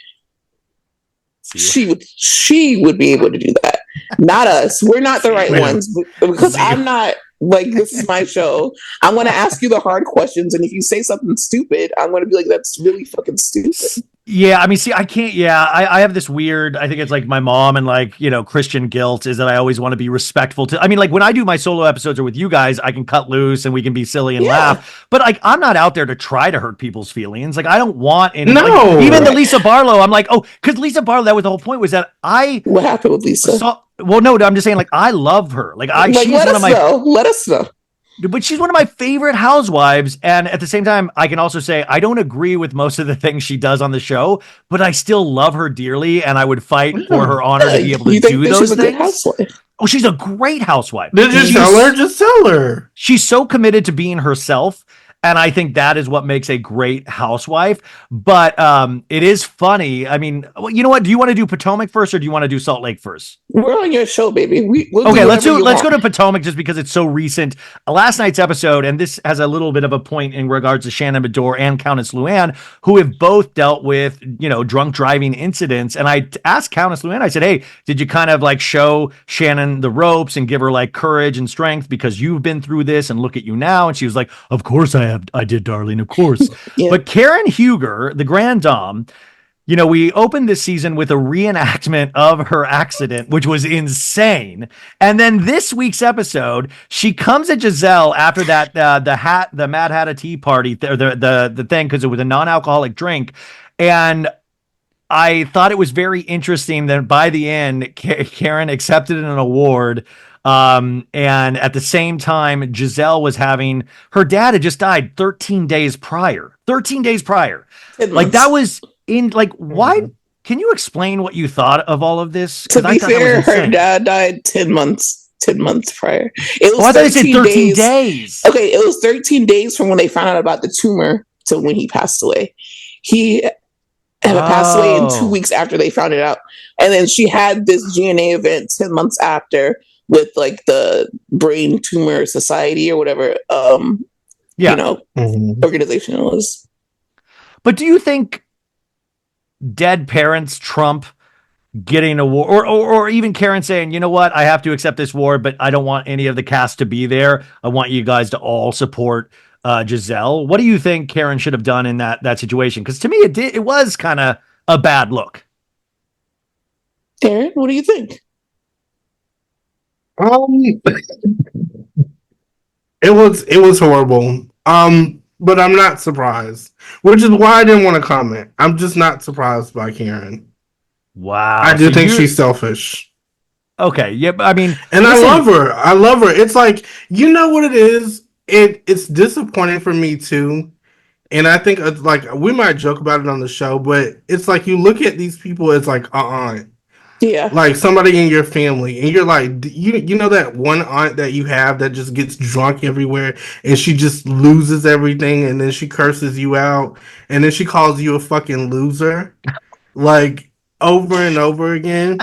she would be able to do that. Not us. We're not the right ones, because I'm not like, this is my show. I'm going to ask you the hard questions, and if you say something stupid, I'm going to be like, that's really fucking stupid. Yeah, I mean, see, I can't. Yeah, I have this weird. I think it's like my mom and like Christian guilt is that I always want to be respectful to. I mean, like when I do my solo episodes or with you guys, I can cut loose and we can be silly and Yeah. laugh. But like, I'm not out there to try to hurt people's feelings. Like, I don't want any. No. Like, even the Lisa Barlow, I'm like, oh, because Lisa Barlow. That was the whole point was that I What happened with Lisa? saw. Well, no, I'm just saying, like, I love her. Like, she's let one us of my. know. Let us know. But she's one of my favorite housewives. And at the same time, I can also say I don't agree with most of the things she does on the show, but I still love her dearly. And I would fight for her honor to be able to You think do that those she's a good things. housewife? Oh, she's a great housewife. Did you She's- tell her? Just tell her. She's so committed to being herself. And I think that is what makes a great housewife. But it is funny. I mean, you know what? Do you want to do Potomac first or do you want to do Salt Lake first? We're on your show, baby. We'll Okay, do let's whatever you go want. to Potomac just because it's so recent. Last night's episode, and this has a little bit of a point in regards to Shannon Beador and Countess Luann, who have both dealt with drunk driving incidents. And I asked Countess Luann, I said, "Hey, did you kind of like show Shannon the ropes and give her like courage and strength because you've been through this and look at you now?" And she was like, "Of course I have. I did, darling. Of course." Yeah. But Karen Huger, the grand dame. We opened this season with a reenactment of her accident, which was insane. And then this week's episode, she comes at Jazelle after that the Mad Hatter tea party, the thing, because it was a non-alcoholic drink. And I thought it was very interesting that by the end, Karen accepted an award. And at the same time, Jazelle was having her dad had just died 13 days prior. 13 days prior. Like that was in like why can you explain what you thought of all of this? To be fair, her dad died 10 months prior. It was I thought it said 13 days. Okay, it was 13 days from when they found out about the tumor to when he passed away. He had passed away in 2 weeks after they found it out. And then she had this GNA event 10 months after with like the Brain Tumor Society or whatever organization it was. But do you think dead parents trump getting a war or even Karen saying, you know what, I have to accept this war, but I don't want any of the cast to be there. I want you guys to all support Jazelle. What do you think Karen should have done in that situation? Because to me, it was kind of a bad look. Aaron, what do you think? It was horrible. But I'm not surprised, which is why I didn't want to comment. I'm just not surprised by Karen. Wow. I do think she's selfish. Okay. Yep. I mean, and listen, I love her. It's like, you know what it is? It's disappointing for me too. And I think it's like we might joke about it on the show, but it's like you look at these people as like aunt. Yeah. Like somebody in your family, and you're like, you know that one aunt that you have that just gets drunk everywhere, and she just loses everything, and then she curses you out, and then she calls you a fucking loser, like over and over again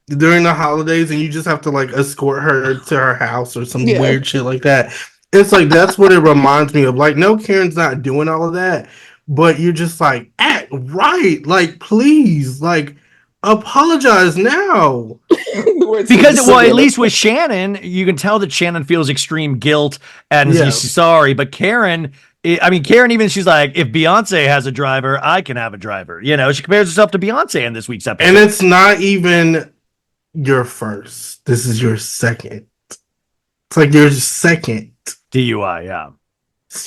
during the holidays, and you just have to like escort her to her house or some weird shit like that. It's like that's what it reminds me of. Like, no, Karen's not doing all of that, but you're just like, act right, like please, like. Apologize now. Because, well, at least with Shannon, you can tell that Shannon feels extreme guilt and she's sorry. But Karen, even she's like, if Beyonce has a driver, I can have a driver. She compares herself to Beyonce in this week's episode. And it's not even your first. This is your second. It's like your second DUI, yeah.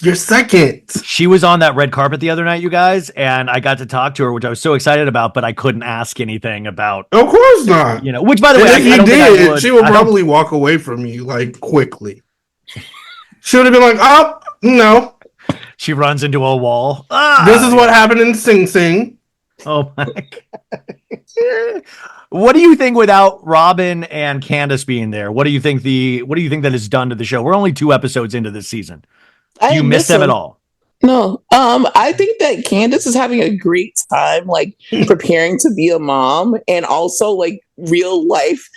Your second. She was on that red carpet the other night, you guys, and I got to talk to her, which I was so excited about, but I couldn't ask anything about. Of course not. Which, by the way, if you did, she would probably walk away from you like quickly. She would have been like, "Oh no." She runs into a wall. This is what happened in Sing Sing. Oh my God. What do you think without Robin and Candace being there? What do you think that has done to the show? We're only 2 episodes into this season. You miss them at all? No. I think that Candace is having a great time, like preparing to be a mom and also like real life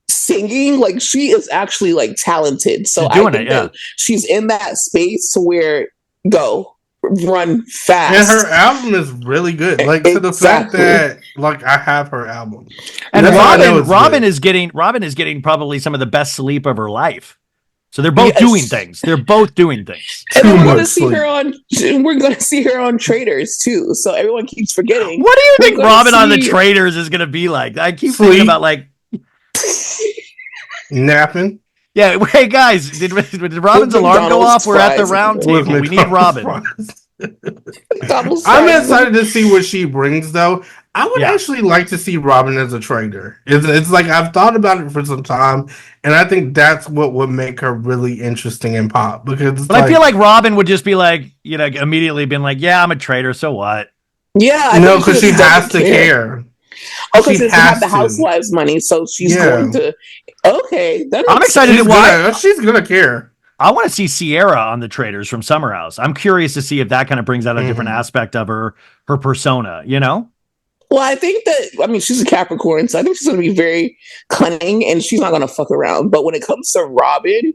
singing. Like she is actually like talented. So I think that she's in that space to where run fast. And her album is really good. Like to the fact that like I have her album. And Robin is getting probably some of the best sleep of her life. So they're both doing things. They're both doing things. And then we're going to see her on. We're going to see her on Traitors too. So everyone keeps forgetting. What do you think Robin on the Traitors is going to be like? I keep thinking about like napping. Yeah. Hey guys, did Robin's alarm go off? We're at the round table. We need Robin. I'm excited to see what she brings, though. I would actually like to see Robin as a traitor. It's like I've thought about it for some time, and I think that's what would make her really interesting in pop. But I feel like Robin would just be like, immediately been like, "Yeah, I'm a traitor. So what?" Yeah, no, because she has to care. Oh, because she has the Housewives money, so she's going to. Okay, I'm excited to watch. She's gonna care. I want to see Sierra on the Traitors from Summer House. I'm curious to see if that kind of brings out a different aspect of her persona, Well, I think that, she's a Capricorn, so I think she's going to be very cunning and she's not going to fuck around. But when it comes to Robin,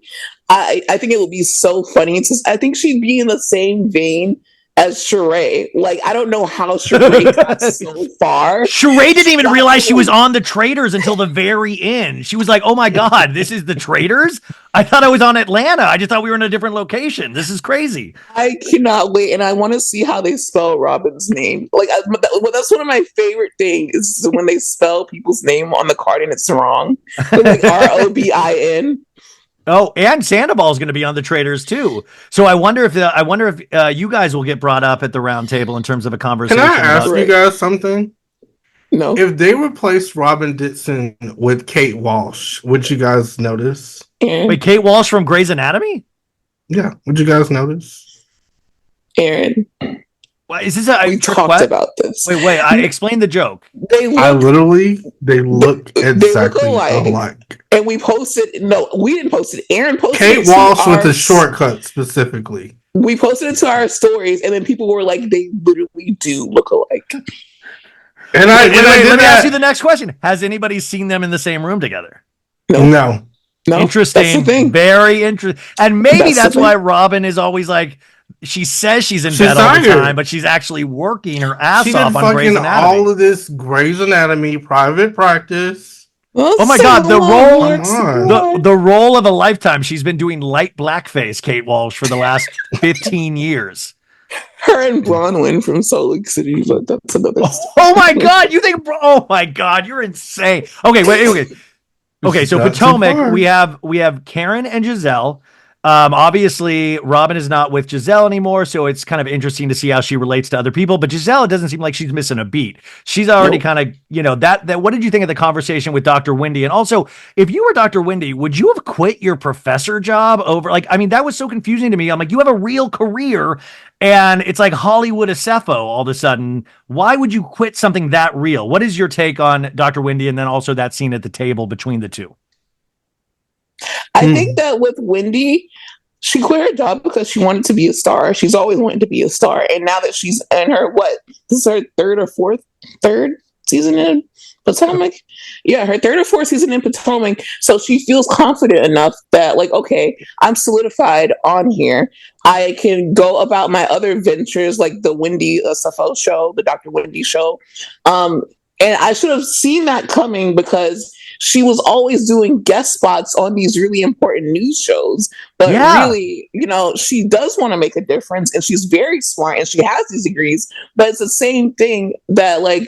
I think it would be so funny. I think she'd be in the same vein as Sheree. Like, I don't know how Sheree got so far. Sheree didn't even realize she was on the Traitors until the very end. She was like, oh my God, this is the Traitors? I thought I was on Atlanta. I just thought we were in a different location. This is crazy. I cannot wait. And I want to see how they spell Robin's name. Like, that's one of my favorite things is when they spell people's name on the card and it's wrong. Like Robin. Oh, and Sandoval is going to be on the Traitors too. So I wonder if you guys will get brought up at the round table in terms of a conversation. Can I ask you guys something? No. If they replaced Robin Dixon with Kate Walsh, would you guys notice? Wait, Kate Walsh from Grey's Anatomy? Yeah, would you guys notice? Aaron. Is this we talked about this. Wait, I explained the joke. They look exactly alike. And we posted, no, we didn't post it. Aaron posted Kate Walsh with the shortcut specifically. We posted it to our stories, and then people were like, they literally do look alike. And let me ask you the next question. Has anybody seen them in the same room together? No. Interesting. Very interesting. And maybe that's why Robin is always like, she says she's in bed all the time, but she's actually working her ass off on Grey's Anatomy. All of this Grey's Anatomy private practice. Oh my God, the role of a lifetime. She's been doing light blackface, Kate Walsh, for the last 15 years. Her and Bronwyn from Salt Lake City, but that's another story. Oh my God, oh my God, you're insane. Okay, so Potomac, we have Karen and Jazelle. Obviously Robin is not with Jazelle anymore, so it's kind of interesting to see how she relates to other people, but Jazelle, it doesn't seem like she's missing a beat. She's already kind of, that what did you think of the conversation with Dr. Wendy? And also, if you were Dr. Wendy, would you have quit your professor job over, that was so confusing to me. I'm like, you have a real career and it's like Hollywood Acefo all of a sudden. Why would you quit something that real? What is your take on Dr. Wendy and then also that scene at the table between the two? I think that with Wendy, she quit her job because she wanted to be a star. She's always wanted to be a star. And now that she's in her, this is her third season in Potomac? Yeah, her third or fourth season in Potomac. So she feels confident enough that, okay, I'm solidified on here. I can go about my other ventures, like the Wendy Acefo show, the Dr. Wendy show. And I should have seen that coming because she was always doing guest spots on these really important news shows. But really, she does want to make a difference and she's very smart and she has these degrees. But it's the same thing that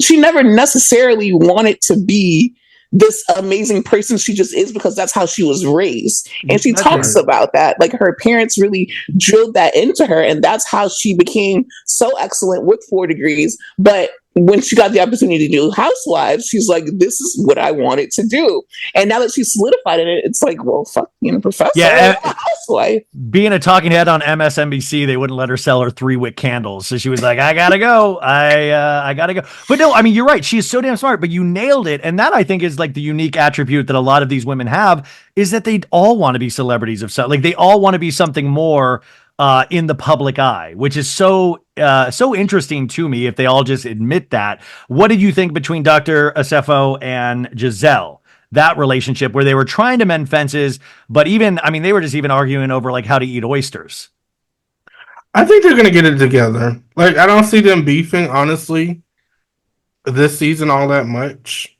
she never necessarily wanted to be this amazing person. She just is because that's how she was raised. And she talks about that. Like her parents really drilled that into her. And that's how she became so excellent with 4 degrees. But when she got the opportunity to do Housewives, she's like, this is what I wanted to do. And now that she's solidified in it, it's like, well, fuck, professor. Yeah, a housewife. Being a talking head on MSNBC, they wouldn't let her sell her 3-wick candles. So she was like, I gotta go. I gotta go. But no, you're right. She is so damn smart, but you nailed it. And that I think is like the unique attribute that a lot of these women have is that they all want to be celebrities of something. Like they all want to be something more in the public eye, which is so interesting to me if they all just admit that. What did you think between Dr. Acefo and Jazelle? That relationship where they were trying to mend fences, but they were just even arguing over how to eat oysters. I think they're going to get it together. I don't see them beefing, honestly, this season all that much.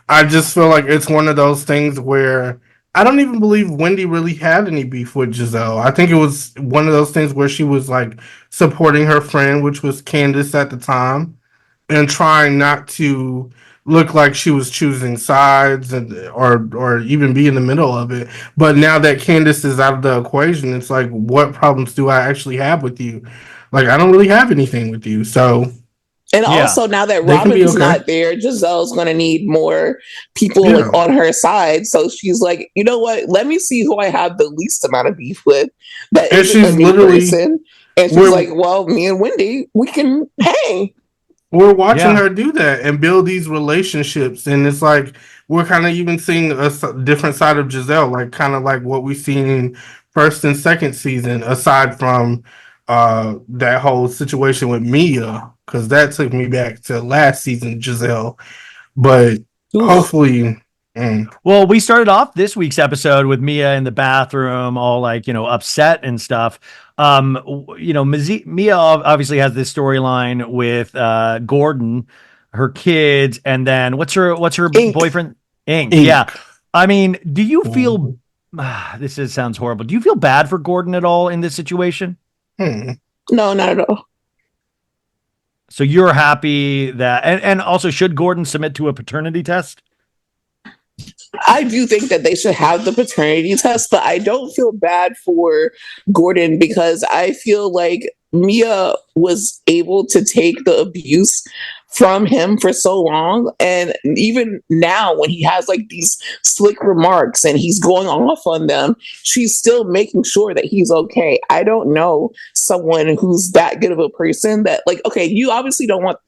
I just feel like it's one of those things where I don't even believe Wendy really had any beef with Gizelle. I think it was one of those things where she was like supporting her friend, which was Candace at the time, and trying not to look like she was choosing sides and or even be in the middle of it. But now that Candace is out of the equation, it's like, what problems do I actually have with you? Like, I don't really have anything with you. So and also now that they can be Robin's okay. not there, Giselle's going to need more people Yeah. like on her side. So she's like, you know what? Let me see who I have the least amount of beef with. That And isn't a she's new literally- person. And she's like, well, me and Wendy, we can hang. We're watching Yeah. her do that and build these relationships, and it's like we're kind of even seeing a different side of Gizelle, like kind of like what we've seen in first and second season, aside from that whole situation with Mia, because that took me back to last season Gizelle. But hopefully, Well, we started off this week's episode with Mia in the bathroom, all like, upset and stuff. Mia obviously has this storyline with Gordon, her kids, and then what's her Ink. boyfriend? Ink. Ink. Yeah. I mean, do you feel sounds horrible. Do you feel bad for Gordon at all in this situation? No, not at all. So you're happy that, and also, should Gordon submit to a paternity test? I do think that they should have the paternity test, but I don't feel bad for Gordon because I feel like Mia was able to take the abuse from him for so long. And even now, when he has like these slick remarks and he's going off on them, she's still making sure that he's okay. I don't know someone who's that good of a person that, like, okay, you obviously don't want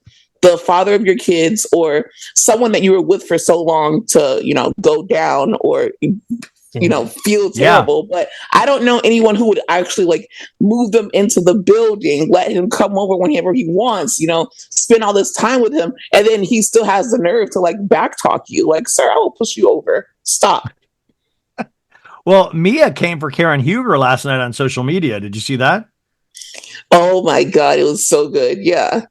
the father of your kids or someone that you were with for so long to, go down or, feel terrible. But I don't know anyone who would actually like move them into the building, let him come over whenever he wants, spend all this time with him. And then he still has the nerve to like backtalk you. Like, sir, I will push you over. Stop. Well, Mia came for Karen Huger last night on social media. Did you see that? Oh my God. It was so good. Yeah.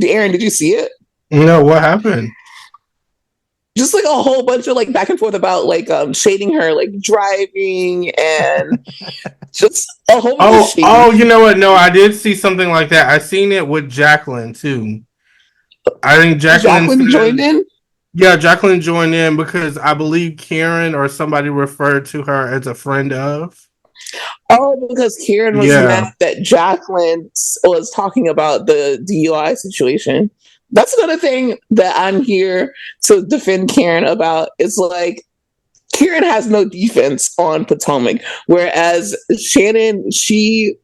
Aaron, did you see it? no, what happened? Just like a whole bunch of like back and forth about like shading her like driving and just a whole bunch of shading. Oh, you know what? No, I did see something like that. I seen it with Jacqueline too. I think Jacqueline joined in. Yeah, Jacqueline joined in because I believe Karen or somebody referred to her as a friend of. Oh, because Karen was mad that Jacqueline was talking about the DUI situation. That's another thing that I'm here to defend Karen about. It's like Karen has no defense on Potomac, whereas Shannon, she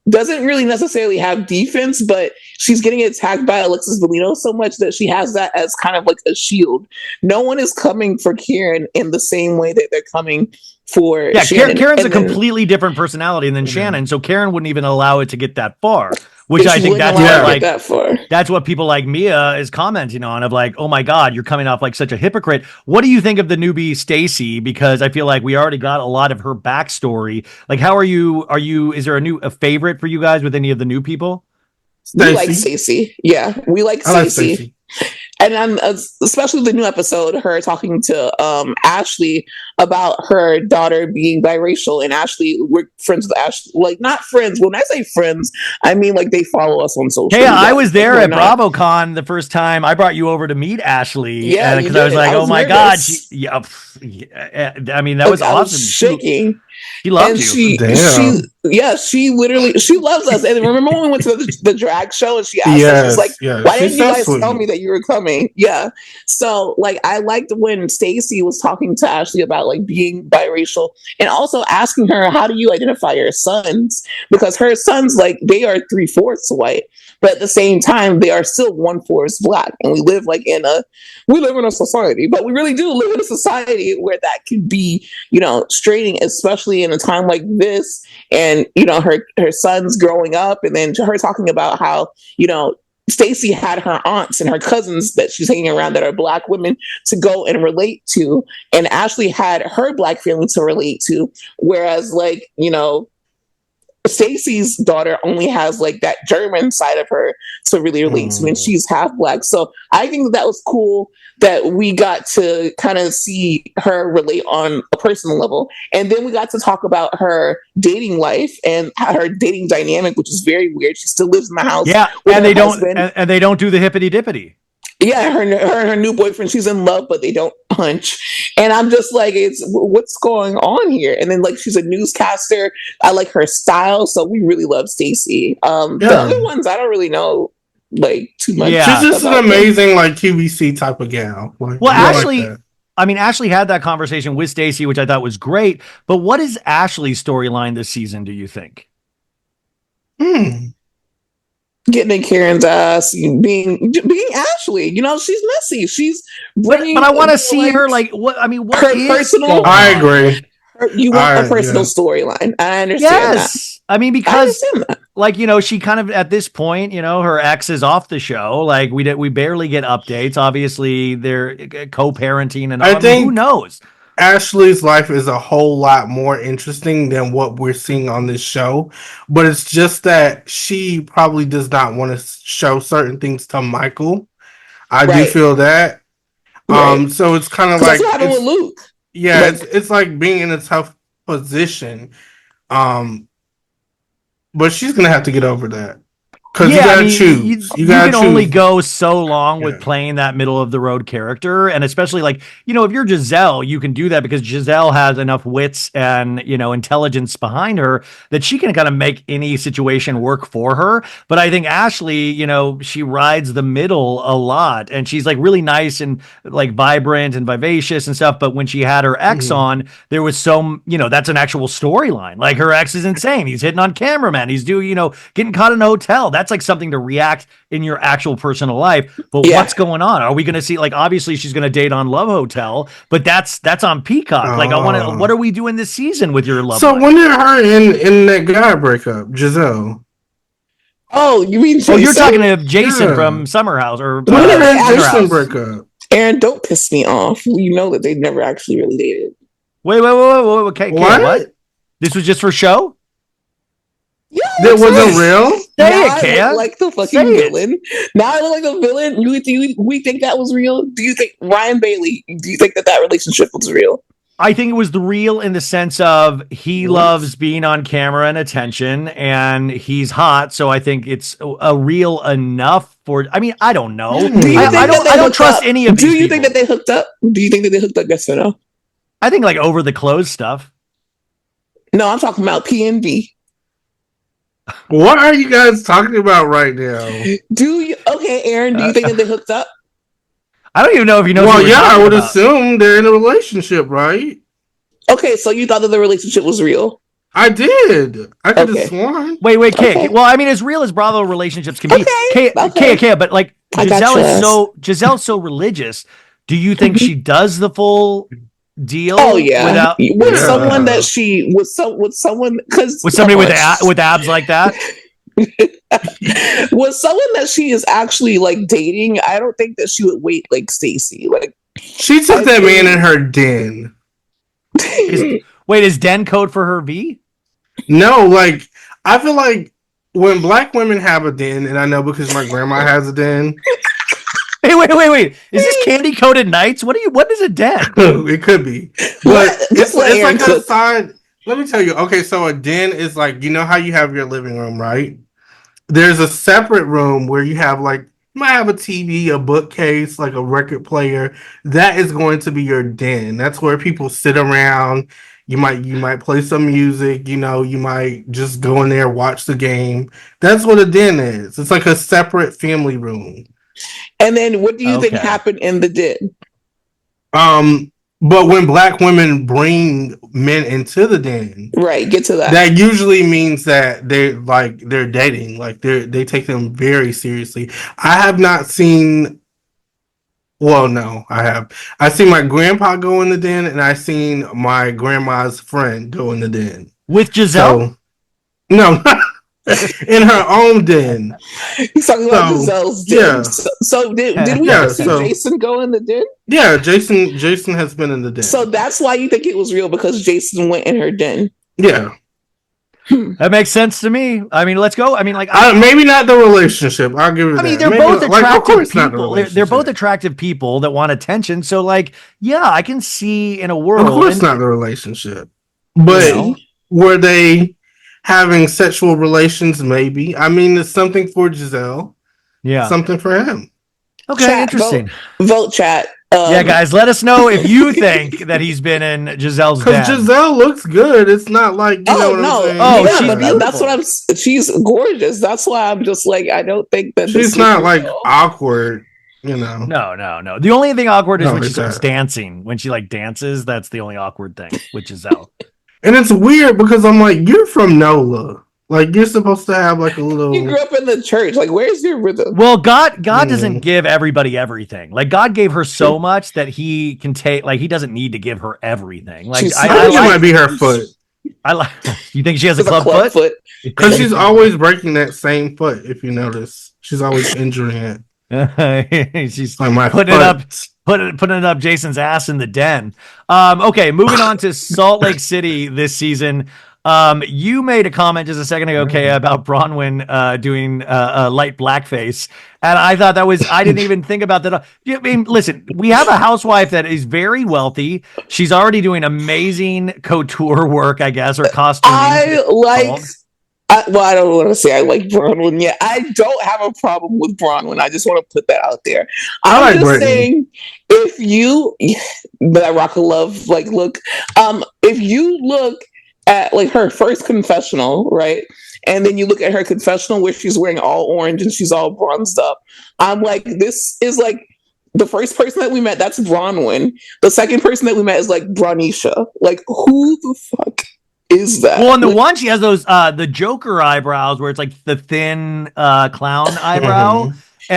doesn't really necessarily have defense, but she's getting attacked by Alexis Bellino so much that she has that as kind of like a shield. No one is coming for Karen in the same way that they're coming for Shannon. Karen's a completely different personality than Shannon, so Karen wouldn't even allow it to get that far. Which I think that's what people like Mia is commenting on, of like, oh my God, you're coming off like such a hypocrite. What do you think of the newbie Stacey? Because I feel like we already got a lot of her backstory. Like, how are you? Is there a favorite for you guys with any of the new people? Stacey. We like Stacey. Yeah, we like Stacey. And I'm especially the new episode, her talking to Ashley about her daughter being biracial. And Ashley, we're friends with Ashley. Like, not friends. When I say friends, I mean like they follow us on social media. Yeah, I was there at BravoCon the first time. I brought you over to meet Ashley. Yeah, because I was like, oh my God. I mean, that was awesome. Shaking. She loved you. She literally, she loves us. And remember when we went to the drag show and she asked us, she's like, why didn't you guys tell me that you were coming? Yeah. So like, I liked when Stacey was talking to Ashley about like being biracial and also asking her, how do you identify your sons? Because her sons, like, they are 3/4 white, but at the same time, they are still 1/4 black. And we live in a society, but we really do live in a society where that can be, straining, especially in a time like this. And, her sons growing up, and then her talking about how, Stacey had her aunts and her cousins that she's hanging around that are black women to go and relate to. And Ashley had her black family to relate to. Whereas Stacey's daughter only has like that German side of her to really relate to, and she's half Black. So I think that was cool that we got to kind of see her relate on a personal level. And then we got to talk about her dating life and her dating dynamic, which is very weird. She still lives in the house. Yeah, and they don't do the hippity dippity. Yeah, her and her new boyfriend, she's in love, but they don't punch. And I'm just like, what's going on here? And then like she's a newscaster. I like her style, so we really love Stacey. The other ones I don't really know like too much. Yeah. She's just an amazing like QVC type of gal. Like, well, Ashley, I mean, Ashley had that conversation with Stacey, which I thought was great. But what is Ashley's storyline this season, do you think? Getting in Karen's ass, being Ashley. You know, she's messy. She's bringing. But I want to see her like what? I mean, what her personal? I agree. You want a personal storyline. I understand that. I mean, because like, you know, she kind of at this point, you know, her ex is off the show. Like we barely get updates. Obviously, they're co-parenting, and I think who knows. Ashley's life is a whole lot more interesting than what we're seeing on this show, but it's just that she probably does not want to show certain things to Michael. I do feel that. So it's kind of like that's what happened with Luke. Yeah, like, it's like being in a tough position. But she's gonna have to get over that. Because you gotta choose. You can only go so long with playing that middle of the road character. And especially like, you know, if you're Jazelle, you can do that because Jazelle has enough wits and, you know, intelligence behind her that she can kind of make any situation work for her. But I think Ashley, you know, she rides the middle a lot and she's like really nice and like vibrant and vivacious and stuff. But when she had her ex on, there was some, you know, that's an actual storyline. Like her ex is insane. He's hitting on cameraman. He's doing, you know, getting caught in a hotel. That's like something to react in your actual personal life. But what's going on? Are we going to see, like, obviously she's going to date on Love Hotel, but that's on Peacock. Like, what are we doing this season with your love? So when did her and that guy break up, Jazelle? Oh, you mean Jason? Oh, you're talking to Jason from Summer House or when did Jason break up? Aaron, don't piss me off. You know that they never actually really dated. Wait. Okay, what? This was just for show? Yeah, that wasn't real. I look like the fucking villain. Now I look like a villain. We think that was real? Do you think Ryan Bailey? Do you think that relationship was real? I think it was the real in the sense of he loves being on camera and attention, and he's hot. So I think it's a real enough for. I mean, I don't know. I don't trust any of these. Do you think that they hooked up? Do you think that they hooked up? Yes or no? I think like over the clothes stuff. No, I'm talking about PNB. What are you guys talking about right now? Aaron, do you think that they hooked up? I don't even know if you know. Well, yeah, I would assume they're in a relationship, right? Okay, so you thought that the relationship was real? I did. I could have sworn. Wait, Kay. Well, I mean, as real as Bravo relationships can be. Kay, but like Giselle's so religious. Do you think she does the full deal? Oh yeah, with someone that she with someone because with somebody with abs like that. With someone that she is actually like dating, I don't think that she would wait like Stacey. Like she took that man in her den. Is den code for her V? No, like I feel like when Black women have a den, and I know because my grandma has a den. Wait. Is this candy coated nights? What is a den? It could be. But it's like a side. Let me tell you. Okay, so a den is like, you know how you have your living room, right? There's a separate room where you have like, you might have a TV, a bookcase, like a record player. That is going to be your den. That's where people sit around. You might play some music, you know, you might just go in there, watch the game. That's what a den is. It's like a separate family room. And then what do you think happened in the den? But when Black women bring men into the den, right, get to that. That usually means that they're dating, like they take them very seriously. I have not seen. Well, no, I have. I seen my grandpa go in the den, and I seen my grandma's friend go in the den with Jazelle. So, no. In her own den. He's talking about Giselle's den. Yeah. So did we ever see Jason go in the den? Yeah, Jason has been in the den. So that's why you think it was real, because Jason went in her den. Yeah. That makes sense to me. I mean, let's go. I mean, like, maybe not the relationship. I'll give it. I mean, that. they're Maybe, both attractive of course people. They're both attractive people that want attention. So, like, yeah, I can see in a world. Of course, not the relationship. But were they having sexual relations? Maybe. I mean, it's something for Jazelle. Yeah, something for him. Okay, chat, interesting. Vote chat. Yeah, guys, let us know if you think that he's been in Giselle's den. Because Jazelle looks good. It's not like you know what I'm saying. Oh, yeah, she's but beautiful. that's what she's gorgeous. That's why I'm just like, I don't think that she's not like awkward. You know. No. The only thing awkward is when she starts dancing. When she like dances, that's the only awkward thing with Jazelle. And it's weird because I'm like, you're from NOLA. Like, you're supposed to have like a little. You grew up in the church. Like, where's your rhythm? Well, God doesn't give everybody everything. Like, God gave her so much that He can take. Like, He doesn't need to give her everything. Like, I think it might be her foot. You think she has a club foot? Because she's always breaking that same foot. If you notice, she's always injuring it. She's like putting it up Jason's ass in the den. Okay, moving on to Salt Lake City this season. You made a comment just a second ago, Kay, about Bronwyn doing a light blackface, and I thought that was, I didn't even think about that. I mean, listen, we have a housewife that is very wealthy. She's already doing amazing couture work, I guess, or costuming. I don't want to say I like Bronwyn yet. I don't have a problem with Bronwyn. I just want to put that out there. I'm just saying, if you, that rock of love, like, look, if you look at like her first confessional, right? And then you look at her confessional where she's wearing all orange and she's all bronzed up. I'm like, this is like the first person that we met, that's Bronwyn. The second person that we met is like Bronisha. Like, who the fuck is that? Well, on the one, she has those the Joker eyebrows where it's like the thin clown eyebrow.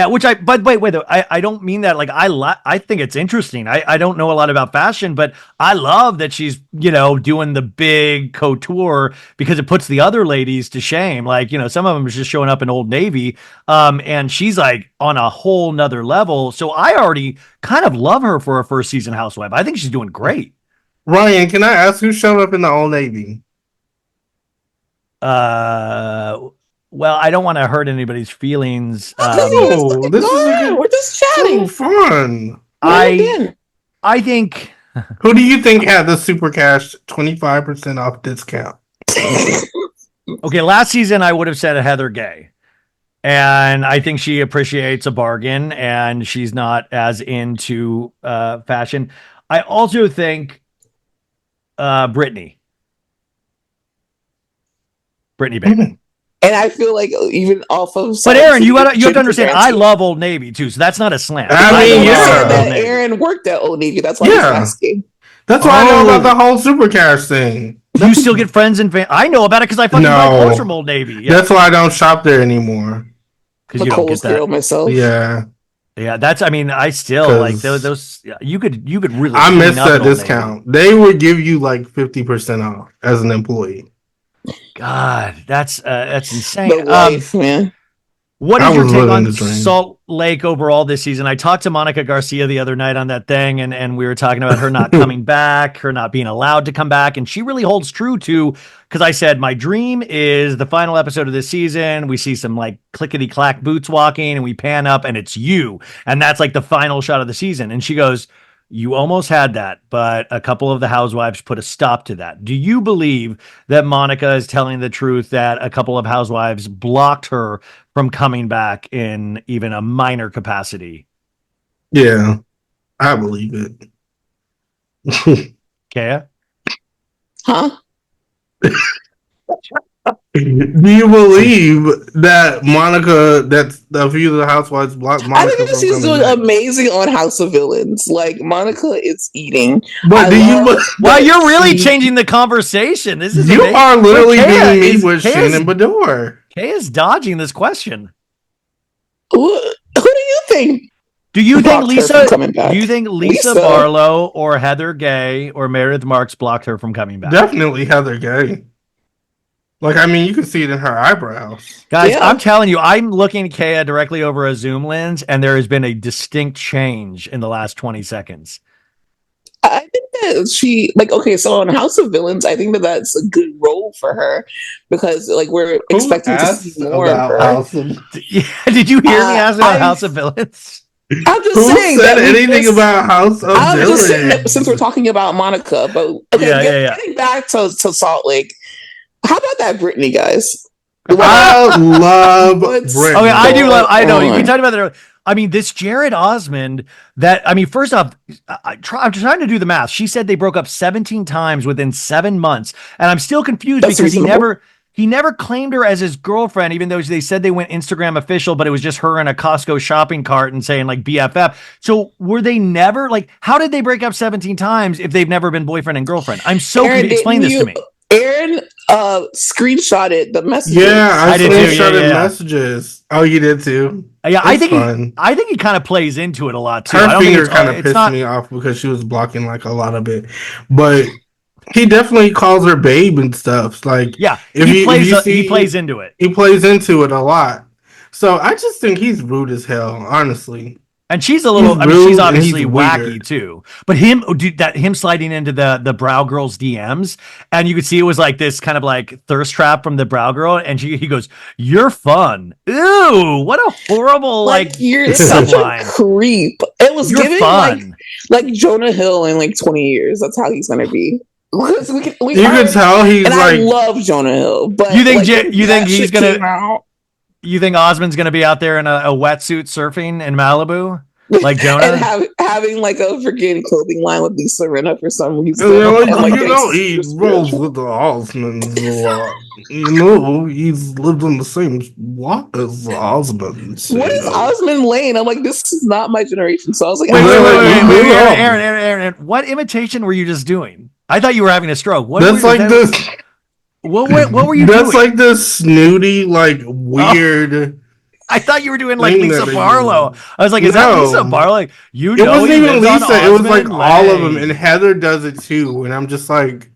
Which but wait, though, I don't mean that. Like, I think it's interesting. I don't know a lot about fashion, but I love that she's, doing the big couture because it puts the other ladies to shame. Like, some of them are just showing up in Old Navy. And she's like on a whole nother level. So I already kind of love her for a first season housewife. I think she's doing great. Ryan, can I ask who showed up in the Old Navy? Well, I don't want to hurt anybody's feelings. We're just chatting. So fun. I think. Who do you think had the super cash 25% off discount? Okay, last season I would have said Heather Gay, and I think she appreciates a bargain, and she's not as into fashion. I also think Britney, baby. And I feel like even off of, but Aaron, you have to understand, I love Old Navy too, so that's not a slam. I mean, that Aaron worked at Old Navy. That's why I was asking. That's why I know about the whole super cash thing. You still get friends and I know about it because I fucking buy clothes from Old Navy. Yeah. That's why I don't shop there anymore. Because you don't get that myself. Yeah. That's. I mean, I still like those. You could really. I miss that discount. They would give you like 50% off as an employee. God, that's insane. The life, man. What is your take on Salt Lake overall this season? I talked to Monica Garcia the other night on that thing, and we were talking about her not coming back, her not being allowed to come back, and she really holds true to, because I said, my dream is the final episode of this season, we see some like clickety-clack boots walking, and we pan up, and it's you, and that's like the final shot of the season. And she goes, you almost had that, but a couple of the housewives put a stop to that. Do you believe that Monica is telling the truth that a couple of housewives blocked her from coming back in even a minor capacity? Yeah, I believe it. Kaya? Huh? Do you believe that Monica, that's a few of the housewives blocked Monica? I think she's doing amazing on House of Villains. Like, Monica is eating. But wow, you're really changing the conversation. This is amazing. Are literally being me with Shannon Beador. Kay is dodging this question. Who do you think? Do you think Lisa? Do you think Lisa Barlow or Heather Gay or Meredith Marks blocked her from coming back? Definitely Heather Gay. Like, I mean, you can see it in her eyebrows. Guys, yeah. I'm telling you, I'm looking at Kaya directly over a Zoom lens, and there has been a distinct change in the last 20 seconds. I think she like okay. So on House of Villains, I think that that's a good role for her because like we're expecting to see more of her. Did you hear me ask about House of Villains? I'm just Who saying said anything about House of Villains? Since we're talking about Monica, but okay, getting back to Salt Lake. How about that Britney, guys? I love Britney. Okay, I do love. I know you talked about that. I mean, this Jared Osmond. That I mean, first off, I'm trying to do the math. She said they broke up 17 times within 7 months, and I'm still confused because he never claimed her as his girlfriend, even though they said they went Instagram official, but it was just her in a Costco shopping cart and saying like BFF. So were they never like? How did they break up 17 times if they've never been boyfriend and girlfriend? I'm so confused. Explain this to me. Aaron screenshotted the messages. Yeah, I did screenshotted messages. Oh, you did too. Yeah, I think he kind of plays into it a lot too. Her finger kind of pissed me off because she was blocking like a lot of it, but he definitely calls her babe and stuff. Like, yeah, he plays into it. He plays into it a lot. So I just think he's rude as hell, honestly. And she's a little. I mean, she's obviously wacky too. But him sliding into the Brow Girl's DMs, and you could see it was like this kind of like thirst trap from the Brow Girl, and he goes, "You're fun." Ew, what a horrible you're such a creep. It was giving fun. like Jonah Hill in like 20 years. That's how he's gonna be. You can tell he's I love Jonah Hill, but you think he's gonna? You think Osmond's going to be out there in a wetsuit surfing in Malibu? Like Jonah? And having like a freaking clothing line with Lisa Rinna for some reason. He rolls with the Osmonds a lot. He's lived in the same block as the Osmonds. What is Osmond Lane? I'm like, this is not my generation. So I was like, wait, Aaron, what imitation were you just doing? I thought you were having a stroke. That's like this. What were you doing? That's like this snooty, like weird. I thought you were doing like Lisa Barlow. I was like, is that Lisa Barlow? Like, it wasn't even Lisa. It was like all of them, and Heather does it too. And I'm just like,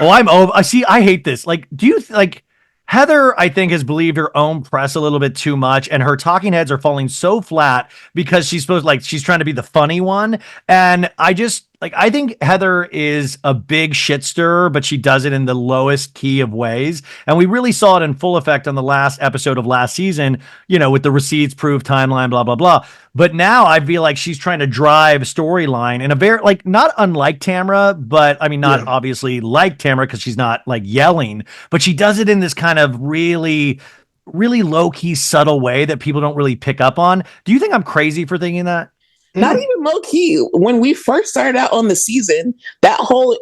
oh, I'm over. I see. I hate this. Like, do you like Heather? I think has believed her own press a little bit too much, and her talking heads are falling so flat because she's trying to be the funny one, and I think Heather is a big shit stirrer, but she does it in the lowest key of ways. And we really saw it in full effect on the last episode of last season, with the receipts, proof, timeline, blah, blah, blah. But now I feel like she's trying to drive storyline in a very, like, not unlike Tamara, but I mean, not obviously like Tamara because she's not like yelling, but she does it in this kind of really, really low key, subtle way that people don't really pick up on. Do you think I'm crazy for thinking that? Not even low key. When we first started out on the season, that whole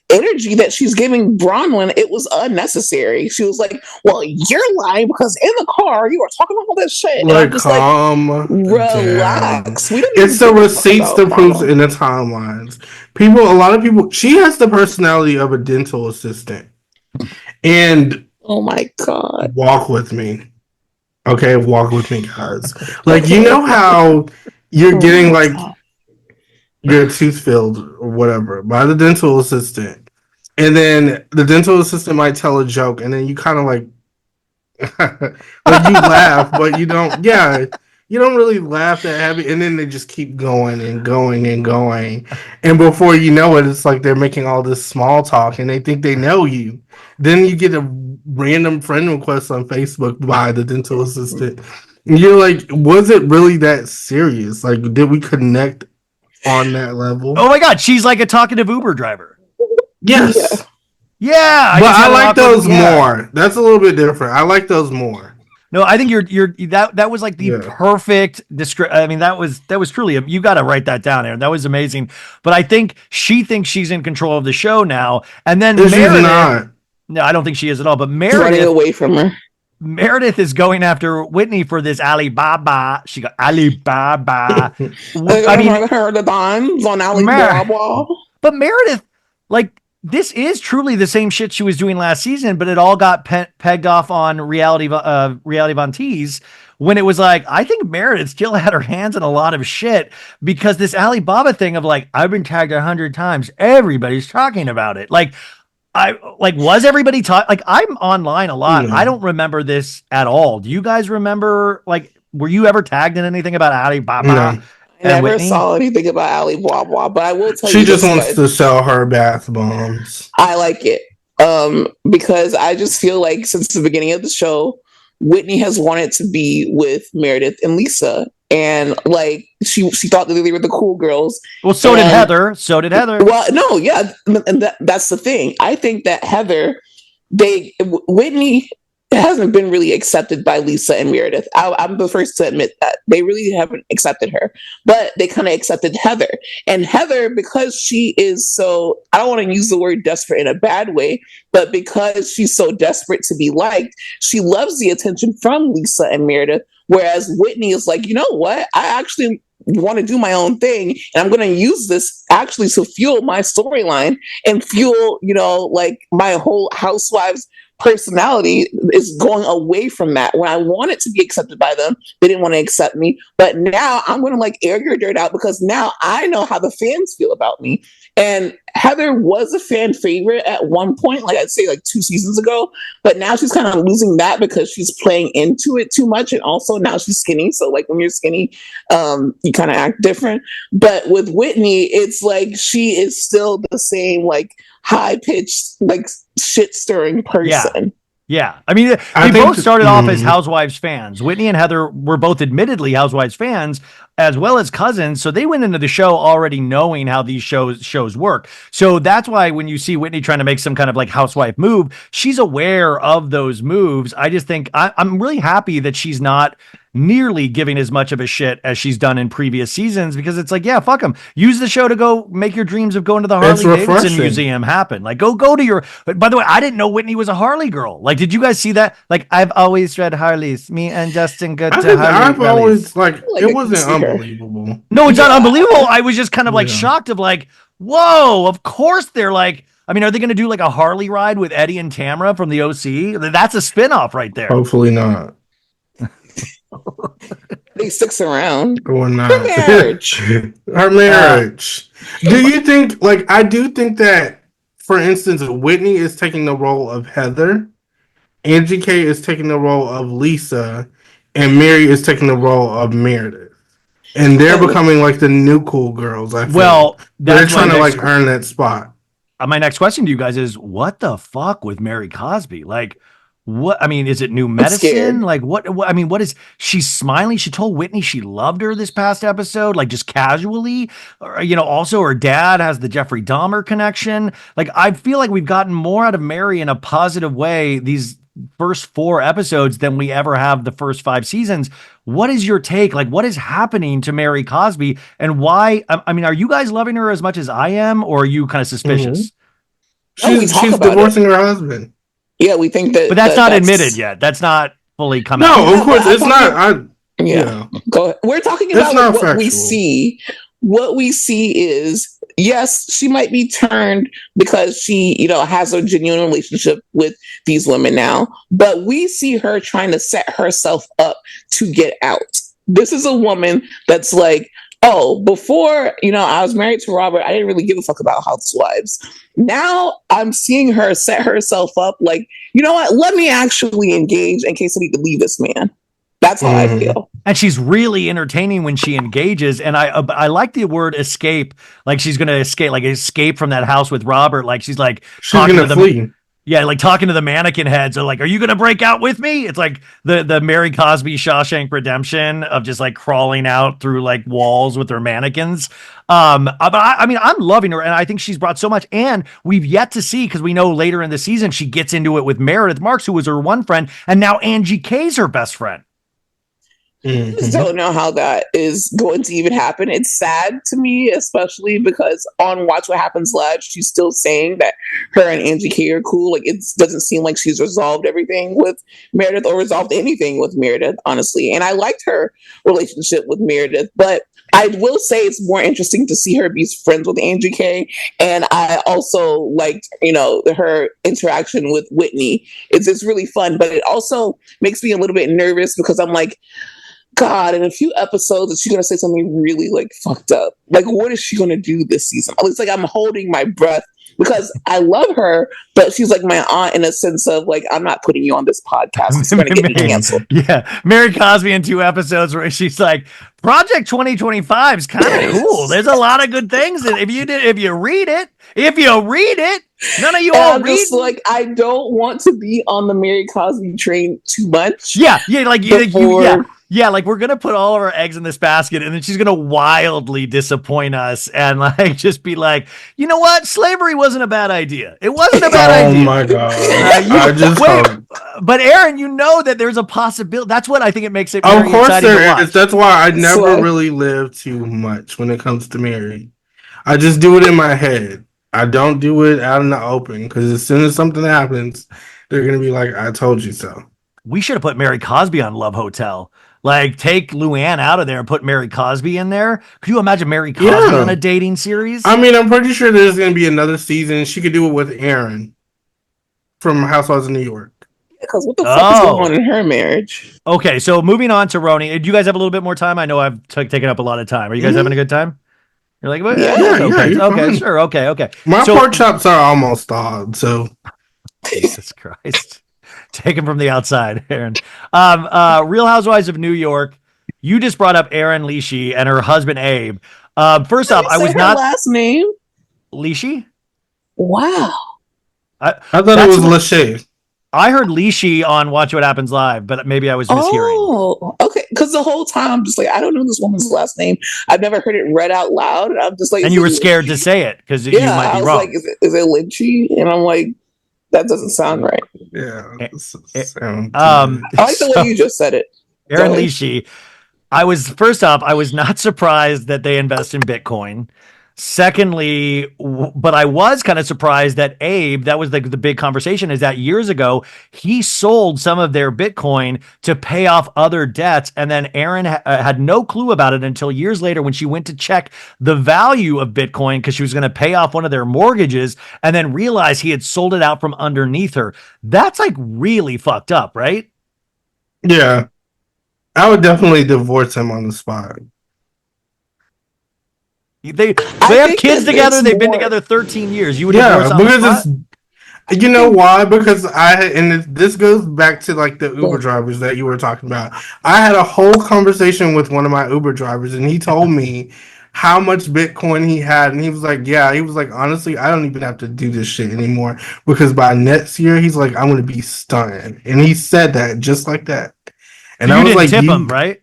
energy that she's giving Bronwyn, it was unnecessary. She was like, "Well, you're lying because in the car you were talking all this shit." Like, calm, relax. It's the receipts, the proofs, and the timelines. A lot of people. She has the personality of a dental assistant, and oh my god, walk with me, okay? Walk with me, guys. Like, you know how you're getting like your tooth filled or whatever by the dental assistant, and then the dental assistant might tell a joke, and then you kind of like you laugh, but you don't. Yeah, you don't really laugh that heavy, and then they just keep going and going and going, and before you know it, it's like they're making all this small talk, and they think they know you. Then you get a random friend request on Facebook by the dental assistant. You're like, was it really that serious? Like, did we connect on that level? Oh my god, she's like a talkative Uber driver. Yes. Yeah. But I like those more. That's a little bit different. I like those more. No, I think that was like the perfect description. I mean, that was truly you got to write that down, Aaron. That was amazing. But I think she thinks she's in control of the show now. And then Meredith, she's not. No, I don't think she is at all. But Meredith running away from her. Meredith is going after Whitney for this Alibaba. She got Alibaba. I mean, her the dimes on Alibaba. But Meredith, like, this is truly the same shit she was doing last season, but it all got pegged off on reality Von Tease when it was like, I think Meredith still had her hands in a lot of shit because this Alibaba thing of like, I've been tagged 100 times. Everybody's talking about it. Was everybody talking? Like, I'm online a lot. I don't remember this at all. Do you guys remember? Like, were you ever tagged in anything about Alibaba? No. I never saw anything about Ali blah blah, but I will tell you. She just wants to sell her bath bombs. I like it. Because I just feel like since the beginning of the show, Whitney has wanted to be with Meredith and Lisa. And like she thought that they were the cool girls. Well, so did Heather. So did Heather. Well, no, yeah, and that's the thing. I think that Whitney hasn't been really accepted by Lisa and Meredith. I'm the first to admit that they really haven't accepted her, but they kind of accepted Heather. And Heather, because she is so, I don't want to use the word desperate in a bad way, but because she's so desperate to be liked, she loves the attention from Lisa and Meredith. Whereas Whitney is like, you know what? I actually want to do my own thing, and I'm going to use this actually to fuel my storyline and fuel, like my whole Housewives personality is going away from that. When I wanted to be accepted by them, they didn't want to accept me. But now I'm going to like air your dirt out because now I know how the fans feel about me. And Heather was a fan favorite at one point, like I'd say like 2 seasons ago, but now she's kind of losing that because she's playing into it too much. And also now she's skinny. So like when you're skinny, you kind of act different. But with Whitney, it's like she is still the same like high pitched, like shit stirring person. Yeah. I mean, they both started off as Housewives fans. Whitney and Heather were both admittedly Housewives fans as well as cousins. So they went into the show already knowing how these shows work. So that's why when you see Whitney trying to make some kind of like housewife move, she's aware of those moves. I just think I'm really happy that she's not nearly giving as much of a shit as she's done in previous seasons, because it's like, yeah, fuck them. Use the show to go make your dreams of going to the Harley Davidson Museum happen. Like go to your, by the way, I didn't know Whitney was a Harley girl. Like, did you guys see that? Like, I've always read Harleys. Me and Justin go to Harley. I've always it wasn't unbelievable. No, it's not unbelievable. I was just kind of like shocked of like, whoa, of course they're like, I mean, are they going to do like a Harley ride with Eddie and Tamara from the OC? That's a spinoff right there. Hopefully not. They sticks around. Or not. Her marriage. Her marriage. Do you think, like, I do think that, for instance, Whitney is taking the role of Heather, Angie K is taking the role of Lisa, and Mary is taking the role of Meredith. And they're becoming like the new cool girls, I feel. Well, they're trying to like earn that spot. My next question to you guys is, what the fuck with Mary Cosby? Like, what, I mean, is it new medicine? Like what, I mean, what is, she's smiling. She told Whitney she loved her this past episode, like just casually, or, also her dad has the Jeffrey Dahmer connection. Like, I feel like we've gotten more out of Mary in a positive way these first 4 episodes than we ever have the first 5 seasons. What is your take? Like, what is happening to Mary Cosby, and why? I mean, are you guys loving her as much as I am, or are you kind of suspicious? She's divorcing her husband. Yeah, we think that. But that's not admitted yet. That's not fully coming out. No, of course, it's not. Go ahead. We're talking about what we see. What we see is, yes, she might be turned because she, has a genuine relationship with these women now. But we see her trying to set herself up to get out. This is a woman that's like, oh, before, I was married to Robert, I didn't really give a fuck about Housewives. Now I'm seeing her set herself up like, you know what? Let me actually engage in case I need to leave this man. That's how I feel. And she's really entertaining when she engages. And I like the word escape. Like she's going to escape from that house with Robert. Like she's like talking to them. Yeah, like talking to the mannequin heads. Are like, are you going to break out with me? It's like the Mary Cosby Shawshank Redemption of just like crawling out through like walls with her mannequins. But I mean, I'm loving her, and I think she's brought so much. And we've yet to see, because we know later in the season she gets into it with Meredith Marks, who was her one friend, and now Angie K's her best friend. I just don't know how that is going to even happen. It's sad to me, especially because on Watch What Happens Live, she's still saying that her and Angie K are cool. Like, it doesn't seem like she's resolved everything with Meredith or resolved anything with Meredith, honestly. And I liked her relationship with Meredith, but I will say it's more interesting to see her be friends with Angie K. And I also liked, her interaction with Whitney. It's really fun, but it also makes me a little bit nervous because I'm like, God, in a few episodes, is she going to say something really like fucked up? Like, what is she going to do this season? It's like I'm holding my breath because I love her, but she's like my aunt in a sense of like, I'm not putting you on this podcast. It's going to get me canceled. Yeah. Mary Cosby in 2 episodes where she's like, Project 2025 is kind of cool. There's a lot of good things. And if you read it, none of you all I'm read. Just like, I don't want to be on the Mary Cosby train too much. Yeah. Like we're gonna put all of our eggs in this basket, and then she's gonna wildly disappoint us, and like just be like, you know what, slavery wasn't a bad idea. It wasn't a bad idea. Oh my god! I just hope. But Aaron, you know that there's a possibility. That's what I think it makes it. Of course, there is. That's why I never really live too much when it comes to Mary. I just do it in my head. I don't do it out in the open because as soon as something happens, they're gonna be like, "I told you so." We should have put Mary Cosby on Love Hotel. Like, take Luann out of there and put Mary Cosby in there. Could you imagine Mary Cosby on a dating series? I mean, I'm pretty sure there's going to be another season. She could do it with Aaron from Housewives of New York. Because what the fuck is going on in her marriage? Okay, so moving on to Roni. Do you guys have a little bit more time? I know I've taken up a lot of time. Are you guys having a good time? You're like, okay, sure, okay. My pork chops are almost thawed, so. Jesus Christ. Take him from the outside, Aaron. Real Housewives of New York. You just brought up Erin Leashy and her husband Abe. First off, I was not last name Leashy. Wow, I thought it was Lachey. I heard Leashy on Watch What Happens Live, but maybe I was mishearing. Oh, okay. Because the whole time I'm just like, I don't know this woman's last name. I've never heard it read out loud. I'm just like, and you were scared to say it because you might be wrong. Like, is it Lynchy? And I'm like, that doesn't sound right. Yeah. I like the way you just said it. Erin Leashy. I was not surprised that they invest in Bitcoin. Secondly, but I was kind of surprised that Abe, that was the big conversation, is that years ago, he sold some of their Bitcoin to pay off other debts. And then Erin had no clue about it until years later when she went to check the value of Bitcoin because she was going to pay off one of their mortgages and then realized he had sold it out from underneath her. That's like really fucked up, right? Yeah. I would definitely divorce him on the spot. They have kids together. They've been together 13 years. You would divorce on the spot? You know why? Because this goes back to like the Uber drivers that you were talking about. I had a whole conversation with one of my Uber drivers, and he told me how much Bitcoin he had, and he was like, honestly, I don't even have to do this shit anymore because by next year, he's like, I'm gonna be stunned, and he said that just like that. And I was like, tip him, right?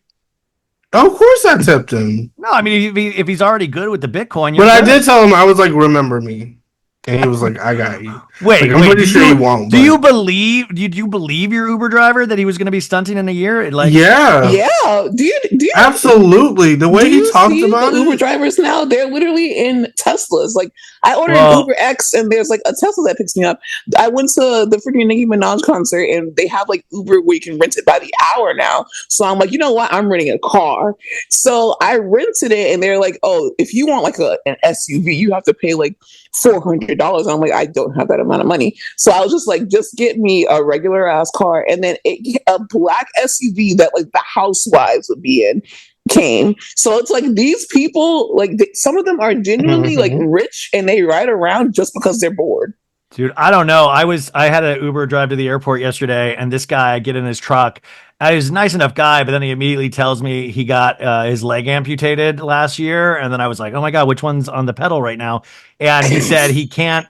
Of course I tipped him. No, I mean, if he's already good with the Bitcoin. But I did tell him, I was like, remember me. And he was like, I got you. Wait, I'm pretty sure he won't. Did you believe your Uber driver that he was going to be stunting in a year? Yeah. Do you absolutely the way he talked about Uber drivers now? They're literally in Teslas. Like I ordered an Uber X, and there's like a Tesla that picks me up. I went to the freaking Nicki Minaj concert, and they have like Uber where you can rent it by the hour now. So I'm like, you know what? I'm renting a car. So I rented it, and they're like, oh, if you want like an SUV, you have to pay like $400. I'm like, I don't have that amount of money. So I was just like, just get me a regular ass car. And then a black SUV that like the Housewives would be in came. So it's like these people, like some of them are genuinely like rich and they ride around just because they're bored. Dude, I don't know. I had an Uber drive to the airport yesterday, and this guy, I get in his truck. He's a nice enough guy, but then he immediately tells me he got his leg amputated last year. And then I was like, oh my God, which one's on the pedal right now? And he said he can't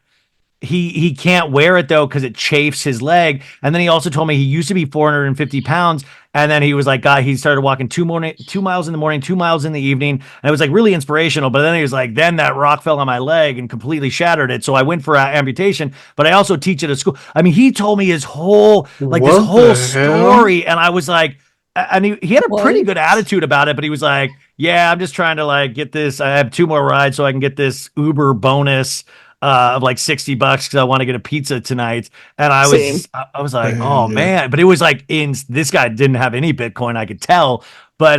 wear it though because it chafes his leg. And then he also told me he used to be 450 pounds. And then he was like, he started walking 2 miles in the morning, 2 miles in the evening. And it was like really inspirational. But then he was like, then that rock fell on my leg and completely shattered it. So I went for amputation, but I also teach at a school. I mean, he told me his whole story. And I was like, and he had a pretty good attitude about it, but he was like, yeah, I'm just trying to like get this. I have 2 more rides so I can get this Uber bonus of like $60 because I want to get a pizza tonight. And I was like, oh man, but it was like this guy didn't have any Bitcoin, I could tell. But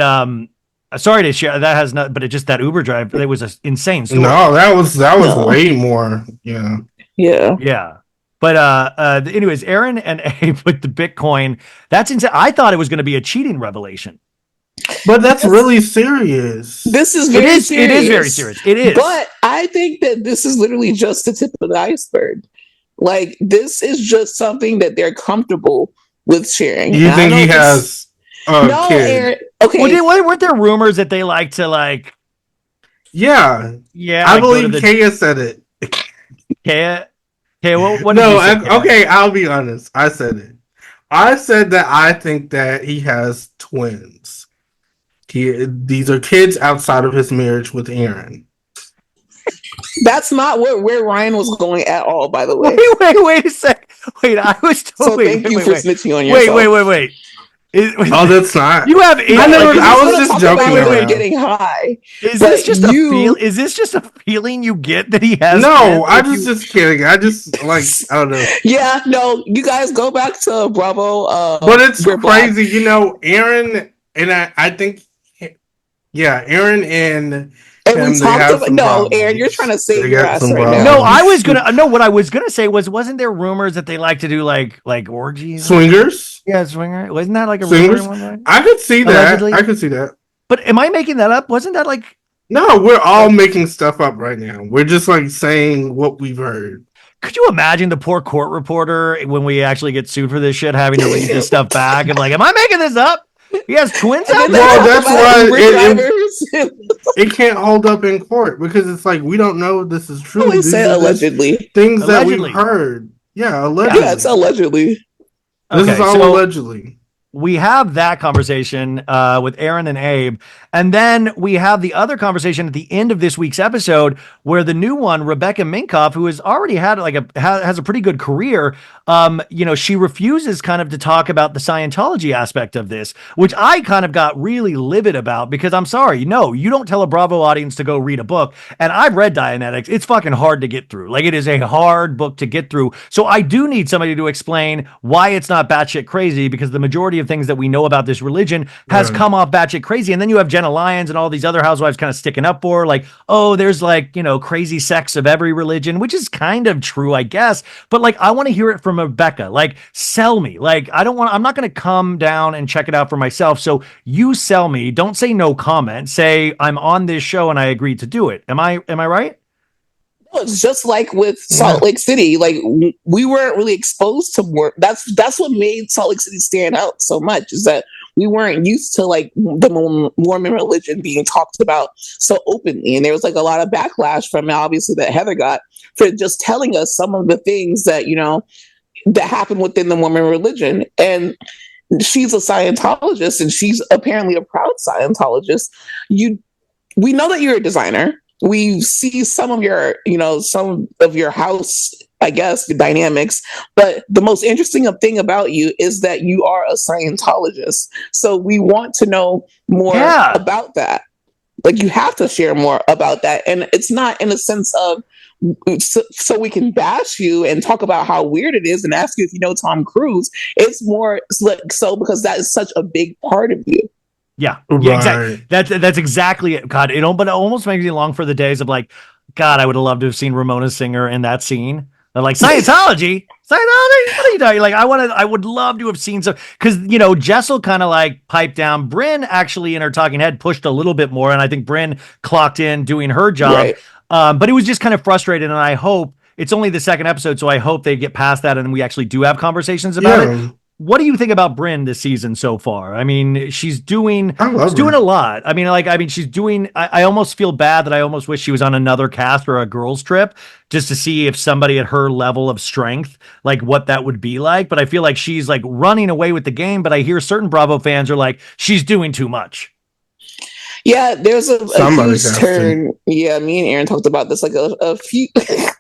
sorry to share that has not, but it just that Uber drive, it was an insane story. No, that was way more. Yeah. But anyways, Erin and Abe with the Bitcoin, that's insane. I thought it was going to be a cheating revelation. But that's really serious. This is very serious. It is very serious. It is. But I think that this is literally just the tip of the iceberg. Like, this is just something that they're comfortable with sharing. You think he has a kid? Aaron, okay. Well, weren't there rumors that they like to, like... Yeah. I believe Kaya said it. Kaya? What no, okay, I'll be honest. I said it. I said that I think that he has twins. These are kids outside of his marriage with Aaron. That's not where Ryan was going at all, by the way. Wait a sec. Wait, I was totally... So thank you for snitching on yourself. Wait. That's not. You have. I was just joking around. Getting high. Is this just a feeling you get that he has? No, I was just kidding. I just I don't know. Yeah, no. You guys go back to Bravo. But it's crazy, you know. Aaron and I think, Aaron and. And we talked about Aaron, you're trying to save your ass right now. No, I was gonna. What I was gonna say wasn't there rumors that they like to do like orgies, swingers? Yeah, swinger. Wasn't that like a swingers? Rumor I could see that. I could see that. But am I making that up? Wasn't that like? No, we're all making stuff up right now. We're just saying what we've heard. Could you imagine the poor court reporter when we actually get sued for this shit, having to read this stuff back and am I making this up? He has twins out there. Well, that's why it can't hold up in court because it's we don't know if this is true. We say allegedly. Things that we've heard. Yeah, allegedly. Yeah, it's allegedly. This is all allegedly. We have that conversation with Aaron and Abe. And then we have the other conversation at the end of this week's episode where the new one, Rebecca Minkoff, who has already had has a pretty good career, she refuses kind of to talk about the Scientology aspect of this, which I kind of got really livid about because I'm sorry, no, you don't tell a Bravo audience to go read a book. And I've read Dianetics. It's fucking hard to get through. It is a hard book to get through. So I do need somebody to explain why it's not batshit crazy, because the majority of things that we know about this religion has come off batshit crazy. And then you have Jenna Lyons and all these other housewives kind of sticking up for there's crazy sects of every religion, which is kind of true, I guess. But I want to hear it from Rebecca. Sell me. I'm not going to come down and check it out for myself. So you sell me. Don't say no comment. Say I'm on this show and I agreed to do it. Am I right? It's just like with Salt Lake City. We weren't really exposed to more. That's what made Salt Lake City stand out so much, is that we weren't used to the Mormon religion being talked about so openly. And there was a lot of backlash from it, obviously, that Heather got for just telling us some of the things that, that happened within the Mormon religion. And she's a Scientologist, and she's apparently a proud Scientologist. We know that you're a designer. We see some of your house, I guess, the dynamics. But the most interesting thing about you is that you are a Scientologist. So we want to know more about that. You have to share more about that. And it's not in a sense of so we can bash you and talk about how weird it is and ask you if you know Tom Cruise. It's more so because that is such a big part of you. Yeah, exactly. That's exactly it. God, but it almost makes me long for the days of God, I would have loved to have seen Ramona Singer in that scene. They're Scientology, what are you doing? I would love to have seen some, because Jessel kind of piped down. Brynn actually in her talking head pushed a little bit more, and I think Brynn clocked in doing her job. Right. But it was just kind of frustrating, and I hope it's only the second episode, so I hope they get past that and we actually do have conversations about it. What do you think about Brynn this season so far? I mean, she's doing a lot. I mean, she's doing, I almost feel bad that I almost wish she was on another cast or a girls trip just to see if somebody at her level of strength, what that would be like. But I feel like she's running away with the game, but I hear certain Bravo fans are she's doing too much. Yeah, there's a huge turn. Yeah, me and Aaron talked about this a few,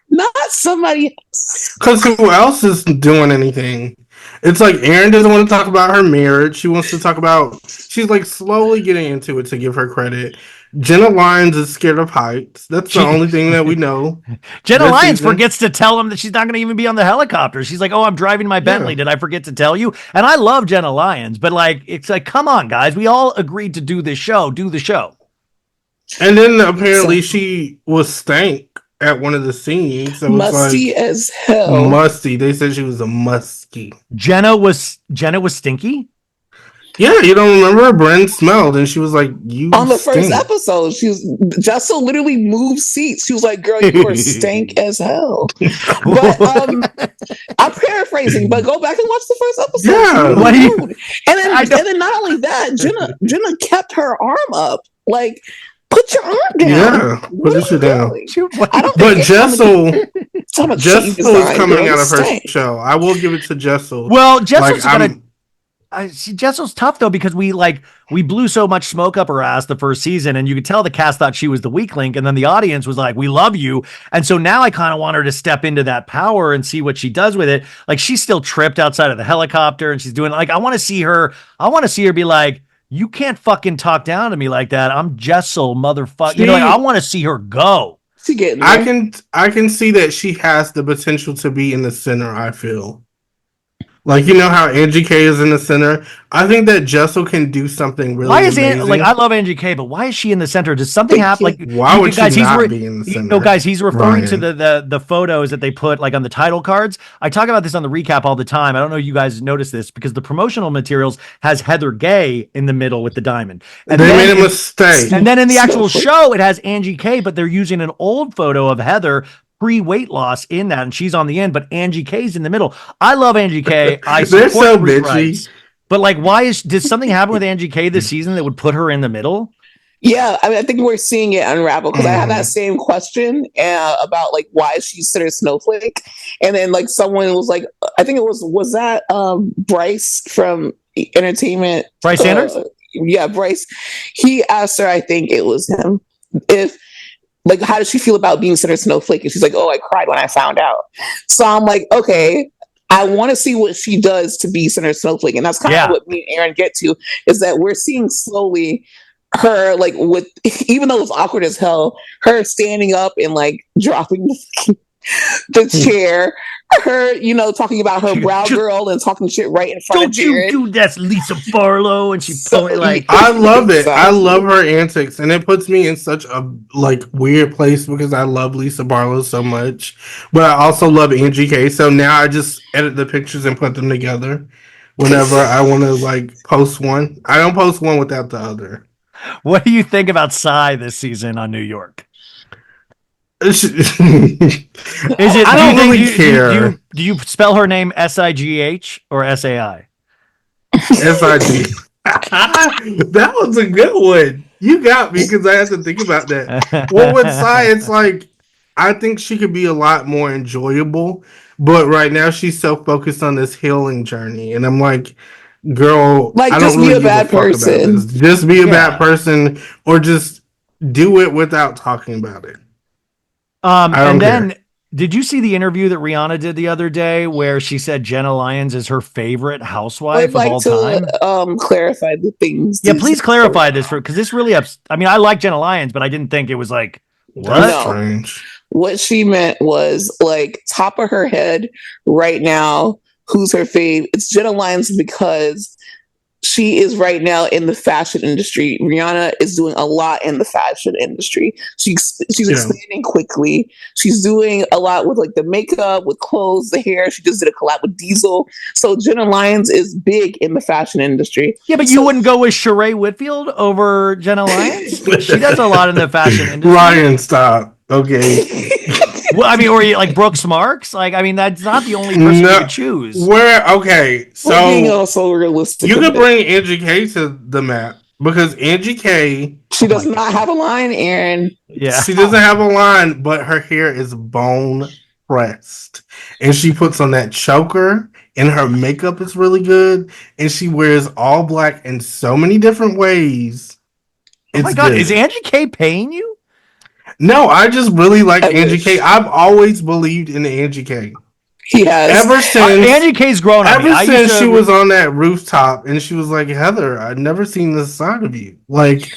not somebody else. Because who else is doing anything? It's Aaron doesn't want to talk about her marriage. She wants to talk about, she's slowly getting into it to give her credit. Jenna Lyons is scared of heights. That's the only thing that we know. Jenna Lyons forgets to tell him that she's not going to even be on the helicopter. She's oh, I'm driving my Bentley. Did I forget to tell you? And I love Jenna Lyons, but it's come on, guys. We all agreed to do this show. Do the show. And then apparently she was stank at one of the scenes. So musty as hell. Musty. They said she was a musky. Jenna was stinky? Yeah, you don't remember? Bren smelled, and she was like, "You." On the stink." first episode, Jessel literally moved seats. She was like, "Girl, you are stank as hell." But I'm paraphrasing, but go back and watch the first episode. Yeah, what do you? And then not only that, Jenna kept her arm up. Like, put your arm down. Yeah, put your shit down. I don't. But Jessel is design, coming girl, out of her stank. show. I will give it to Jessel. Well, Jessel's Like, gonna. See, Jessel's tough though because we blew so much smoke up her ass the first season, and you could tell the cast thought she was the weak link, and then the audience was like, "We love you," and so now I kind of want her to step into that power and see what she does with it. Like she's still tripped outside of the helicopter, and she's doing like I want to see her be like, "You can't fucking talk down to me like that. I'm Jessel, motherfucker." You know, like I want to see her go. She getting I can see that she has the potential to be in the center. I feel. Like, you know how Angie K is in the center? I think that Jessel can do something really amazing. Like, I love Angie K, but why is she in the center? Does something happen? Like, why would she not be in the center? No, guys, he's referring to Ryan. the photos that they put like on the title cards. I talk about this on the recap all the time. I don't know if you guys notice this because the promotional materials has Heather Gay in the middle with the diamond. And they made a mistake. And then in the actual show, it has Angie K, but they're using an old photo of Heather pre-weight loss in that, and she's on the end, but Angie K's in the middle. I love Angie K. They're so bitchy. But like, did something happen with Angie K this season that would put her in the middle? Yeah, I mean, I think we're seeing it unravel because I had that same question about like why is she considered snowflake, and then like someone was like, I think it was that Bryce from Entertainment, Bryce Sanders. Yeah, Bryce. He asked her, I think it was him, if. Like, how does she feel about being considered snowflake? And she's like, "Oh, I cried when I found out." So I'm like, okay, I want to see what she does to be considered snowflake. And that's kind of what me and Aaron get to, is that we're seeing slowly her, like, with, even though it's awkward as hell, her standing up and like dropping the chair, her, you know, talking about her brow girl and talking shit right in front of Jared. Don't you do that's Lisa Barlow, and she's like, I love it. I love her antics, and it puts me in such a like weird place because I love Lisa Barlow so much, but I also love Angie K. So now I just edit the pictures and put them together whenever I want to like post one. I don't post one without the other. What do you think about Psy this season on New York? Is it? I don't really care. Do you spell her name SIGH or SAI? SIG. That was a good one. You got me because I had to think about that. Well, with Psy, it's like I think she could be a lot more enjoyable, but right now she's so focused on this healing journey, and I'm like, girl, like, I just don't really be a bad person. Just be a bad person, or just do it without talking about it. And then did you see the interview that Rihanna did the other day where she said Jenna Lyons is her favorite housewife of all time? Clarify the things. Yeah, please clarify this because this really I mean, I like Jenna Lyons, but I didn't think it was like that's strange. What she meant was like top of her head right now. Who's her fave? It's Jenna Lyons because she is right now in the fashion industry. Rihanna is doing a lot in the fashion industry. She's expanding quickly. She's doing a lot with like the makeup, with clothes, the hair. She just did a collab with Diesel. So Jenna Lyons is big in the fashion industry. Yeah, but you wouldn't go with Sheree Whitfield over Jenna Lyons? She does a lot in the fashion industry. Ryan, stop. Okay. Well, I mean, or like Brooks Marks. Like, I mean, that's not the only person you could choose. So being also realistic. You could bring Angie K to the map because Angie K, she does not have a line, Aaron. Yeah, she doesn't have a line, but her hair is bone pressed, and she puts on that choker, and her makeup is really good, and she wears all black in so many different ways. Oh my God, is Angie K paying you? No, I just really like Angie K. I've always believed in Angie K. He has. Ever since Angie K's grown up. Ever since she was on that rooftop and she was like, Heather, I've never seen this side of you. Like,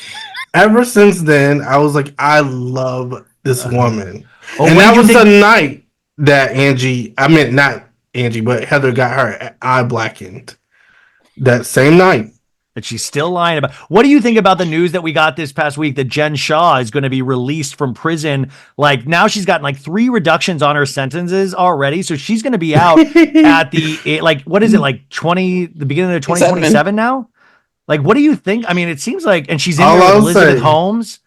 ever since then, I was like, I love this woman. And that was the night that not Angie, but Heather got her eye blackened. That same night. That she's still lying about. What do you think about the news that we got this past week that Jen Shaw is going to be released from prison? Like now she's gotten like 3 reductions on her sentences already. So she's going to be out at the, like, what is it? Like the beginning of 2027 now? Like, what do you think? I mean, it seems like, and she's in All here with I'll Elizabeth say Holmes.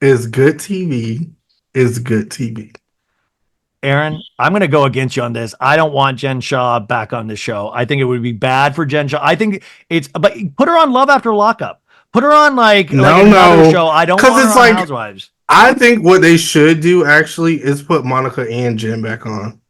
is good TV is good TV. Aaron, I'm going to go against you on this. I don't want Jen Shaw back on the show. I think it would be bad for Jen Shaw. I think but put her on Love After Lockup. Put her on like another show. I don't want her on Housewives. I think what they should do actually is put Monica and Jen back on.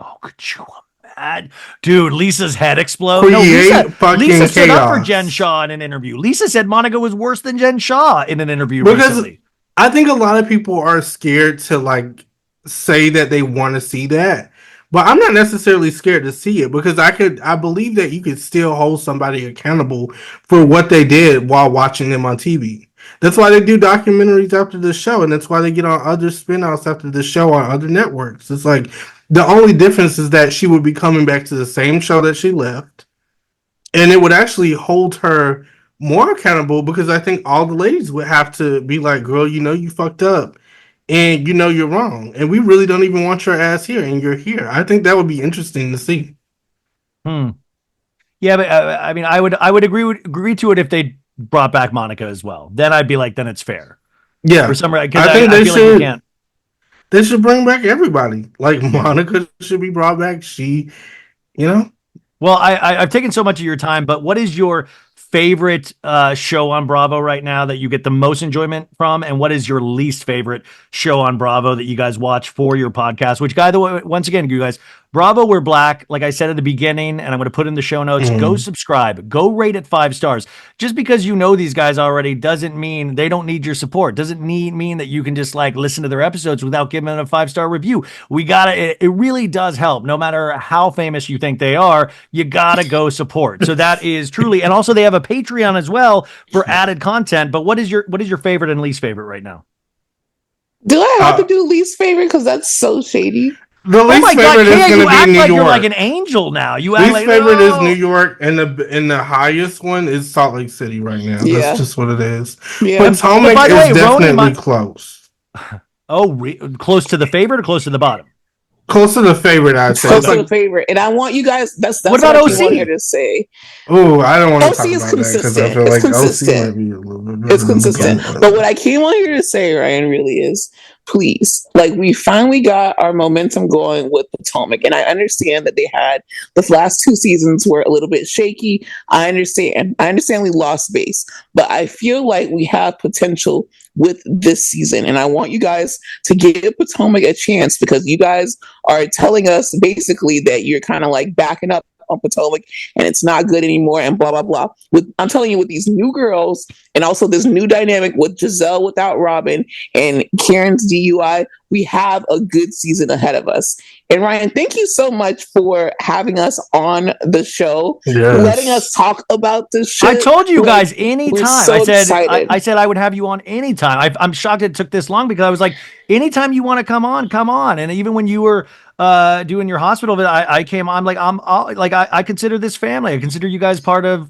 Oh, could you imagine? Dude, Lisa's head exploded. Lisa stood up for Jen Shaw in an interview. Lisa said Monica was worse than Jen Shaw in an interview recently. I think a lot of people are scared to like say that they want to see that, but I'm not necessarily scared to see it because I believe that you could still hold somebody accountable for what they did while watching them on TV. That's why they do documentaries after the show, and that's why they get on other spin-offs after the show on other networks. It's like the only difference is that she would be coming back to the same show that she left, and it would actually hold her more accountable because I think all the ladies would have to be like, girl, you know you fucked up. And you know you're wrong, and we really don't even want your ass here, and you're here. I think that would be interesting to see. Yeah, but I mean, I would agree to it if they brought back Monica as well. Then I'd be like, then it's fair. Yeah, for some reason, I think they should. Like they should bring back everybody. Like Monica should be brought back. She, you know. Well, I've taken so much of your time, but what is your favorite show on Bravo right now that you get the most enjoyment from, and what is your least favorite show on Bravo that you guys watch for your podcast? Which, by the way, once again, you guys, Bravo, we're black. Like I said at the beginning, and I'm going to put in the show notes, go subscribe, go rate it 5 stars. Just because you know these guys already doesn't mean they don't need your support. Doesn't mean that you can just like listen to their episodes without giving them a 5-star review. It really does help. No matter how famous you think they are, you gotta go support. So that is truly, and also they have a Patreon as well for added content. But what is your favorite and least favorite right now? Do I have to do least favorite? Because that's so shady. The least favorite is going to be New York. You're like an angel now. You least favorite is New York, and the highest one is Salt Lake City right now. Yeah. That's just what it is. Yeah. Potomac is definitely close. Close to the favorite or close to the bottom? Close to the favorite, I'd say. Close to the favorite. And I want you guys, that's what about OC? I want here to say. Oh, I don't want to talk is about consistent. that because I feel like consistent. OC might be a little bit. It's consistent. But what I came on here to say, Ryan, really is, please, like we finally got our momentum going with Potomac. And I understand that they had the last 2 seasons were a little bit shaky. I understand we lost base, but I feel like we have potential with this season. And I want you guys to give Potomac a chance because you guys are telling us basically that you're kind of like backing up on Potomac and it's not good anymore and blah, blah, blah. I'm telling you, with these new girls and also this new dynamic with Gizelle without Robin and Karen's DUI, we have a good season ahead of us. And Ryan, thank you so much for having us on the show, letting us talk about this show. I told you guys anytime. So I said I would have you on anytime. I'm shocked it took this long because I was like, anytime you want to come on. And even when you were doing your hospital visit, I came on like I consider this family. I consider you guys part of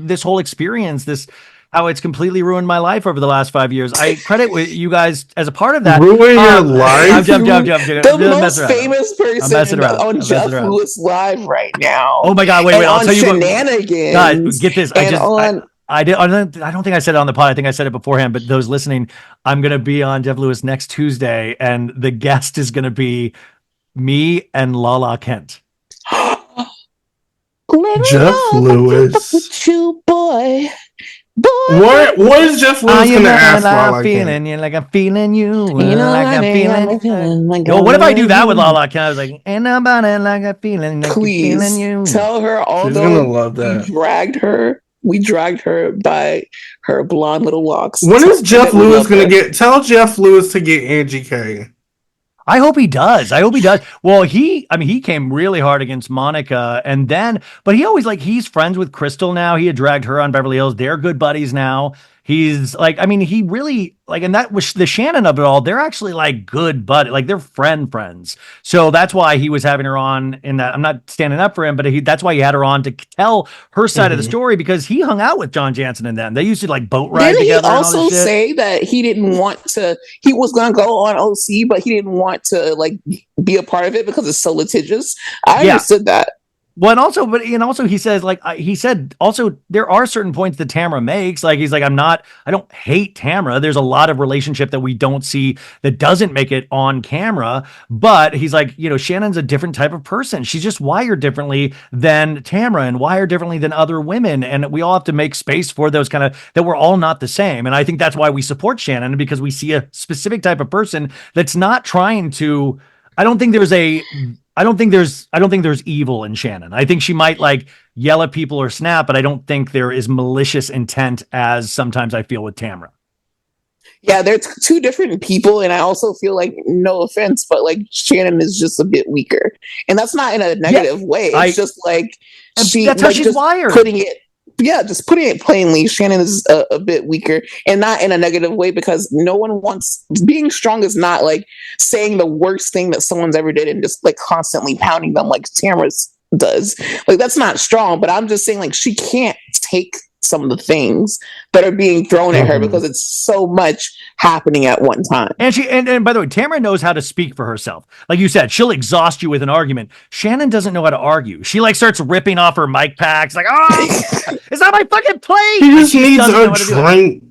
this whole experience. How it's completely ruined my life over the last 5 years. I credit you guys as a part of that. Ruin your life? The most famous person on Jeff Lewis Live right now. Oh my God, wait, I'll tell you shenanigans. God, get this. I don't think I said it on the pod. I think I said it beforehand, but those listening, I'm going to be on Jeff Lewis next Tuesday, and the guest is going to be me and Lala Kent. Jeff Lewis. With you, boy. What is Jeff Lewis going to ask Lala Kent? You're like I'm feeling you. Like I'm feeling you. What if I do that with Lala Kent? I was like, ain't nobody like a feeling. Like please feeling you. Tell her, although she's gonna love that. We dragged her by her blonde little locks. When is Jeff Lewis going to tell Jeff Lewis to get Angie K? I hope he does. Well, he came really hard against Monica but he always he's friends with Crystal now. He had dragged her on Beverly Hills. They're good buddies now. He's he really and that was the Shannon of it all. They're actually good buddies. They're friends. So that's why he was having her on in that. I'm not standing up for him, but that's why he had her on to tell her side of the story because he hung out with John Janssen and them. They used to boat ride together. Didn't he also say that he didn't want to, he was going to go on OC, but he didn't want to be a part of it because it's so litigious? I understood that. Well, and also he says, like, he said also there are certain points that Tamara makes. Like, he's like, I don't hate Tamara. There's a lot of relationship that we don't see that doesn't make it on camera. But he's like, Shannon's a different type of person. She's just wired differently than Tamara and wired differently than other women. And we all have to make space for those kind of, that we're all not the same. And I think that's why we support Shannon, because we see a specific type of person that's not trying to, I don't think there's evil in Shannon. I think she might like yell at people or snap, but I don't think there is malicious intent as sometimes I feel with Tamara. Yeah, they're two different people, and I also feel like, no offense, but like Shannon is just a bit weaker, and that's not in a negative way. It's just like that's how she's wired. Just putting it plainly, Shannon is a bit weaker, and not in a negative way, because no one wants, being strong is not like saying the worst thing that someone's ever did and just like constantly pounding them like Tamara does. Like, that's not strong, but I'm just saying, like, she can't take some of the things that are being thrown at her because it's so much happening at one time. And by the way, Tamara knows how to speak for herself. Like you said, she'll exhaust you with an argument. Shannon doesn't know how to argue. She like starts ripping off her mic packs, like, oh, it's not my fucking plate. He just needs a drink.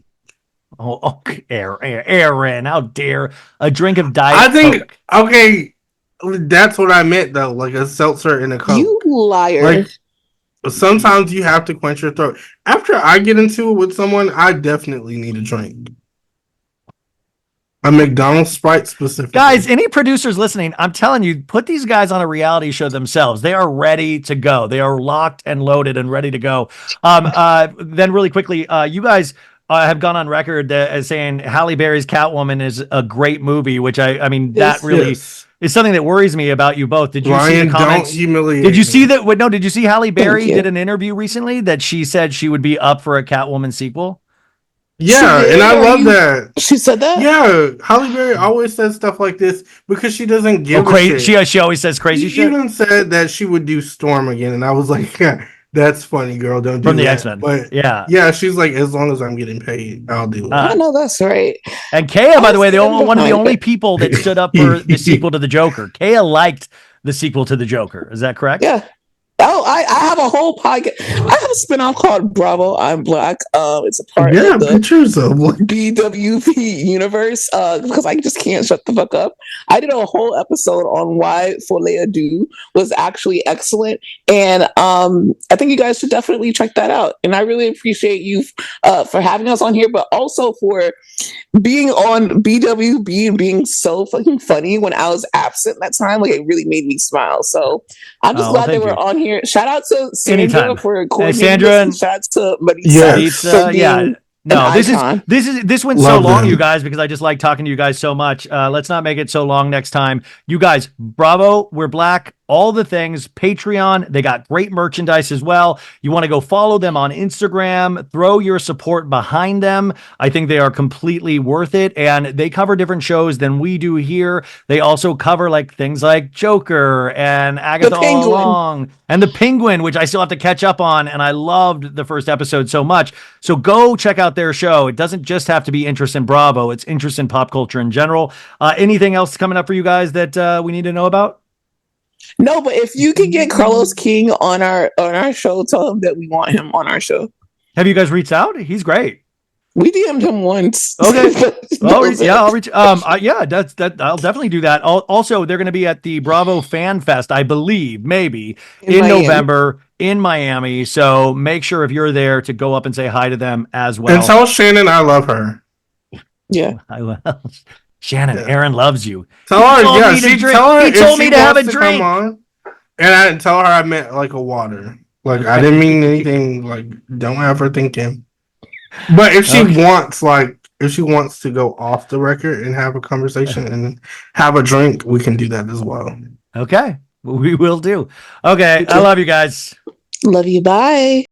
Oh, Aaron, how dare a drink of Diet I think Coke. Okay, that's what I meant though, like a seltzer in a Coke. You liar. Like, sometimes you have to quench your throat. After I get into it with someone, I definitely need a drink. A McDonald's Sprite specifically. Guys, any producers listening, I'm telling you, put these guys on a reality show themselves. They are ready to go. They are locked and loaded and ready to go. Then really quickly, you guys have gone on record as saying Halle Berry's Catwoman is a great movie, which I mean, that really... is something that worries me about you both. Did you see the comments? Don't humiliate did you see me. that? No, did you see Halle Berry did an interview recently that she said she would be up for a Catwoman sequel? Yeah, and I love that. She said that? Yeah, Halle Berry always says stuff like this because she doesn't give a shit. She always says crazy shit. She even said that she would do Storm again, and I was like, yeah, that's funny, girl. Don't do From the that. X-Men. But yeah, she's like, as long as I'm getting paid, I'll do it. I know that's right. And Kea, by the way, one of the only people that stood up for the sequel to the Joker. Kea liked the sequel to the Joker. Is that correct? Yeah. Oh, I have a whole podcast. I have a spinoff called Bravo, I'm Black. It's a part of the pictures of BWP universe because I just can't shut the fuck up. I did a whole episode on why Folie à Deux was actually excellent, and I think you guys should definitely check that out. And I really appreciate you for having us on here, but also for being on BWB and being so fucking funny when I was absent that time. Like, it really made me smile. So I'm just glad they were on here. Shout out to Sandra for coordinating Sandra this, and shout out to Maritza. No, this went so long, you guys, because I just like talking to you guys so much. Let's not make it so long next time. You guys, Bravo, We're Black, all the things, Patreon. They got great merchandise as well. You want to go follow them on Instagram, throw your support behind them. I think they are completely worth it. And they cover different shows than we do here. They also cover like things like Joker and Agatha All Along and The Penguin, which I still have to catch up on. And I loved the first episode so much. So go check out their show. It doesn't just have to be interest in Bravo. It's interest in pop culture in general. Anything else coming up for you guys that we need to know about? No, but if you can get Carlos King on our show, tell him that we want him on our show. Have you guys reached out? He's great. We DM'd him once. Okay. I'll reach. I'll definitely do that. Also, they're going to be at the Bravo Fan Fest, I believe, maybe in November in Miami. So make sure if you're there to go up and say hi to them as well. And tell Shannon I love her. Yeah, I will. Shannon, Aaron loves you. Tell her, he told me to have a drink. Come on, and I tell her I meant like a water. Like, I didn't mean anything. Like, don't ever think him. But if she wants to go off the record and have a conversation and have a drink, we can do that as well. Okay, we will do. Okay, I love you guys. Love you. Bye.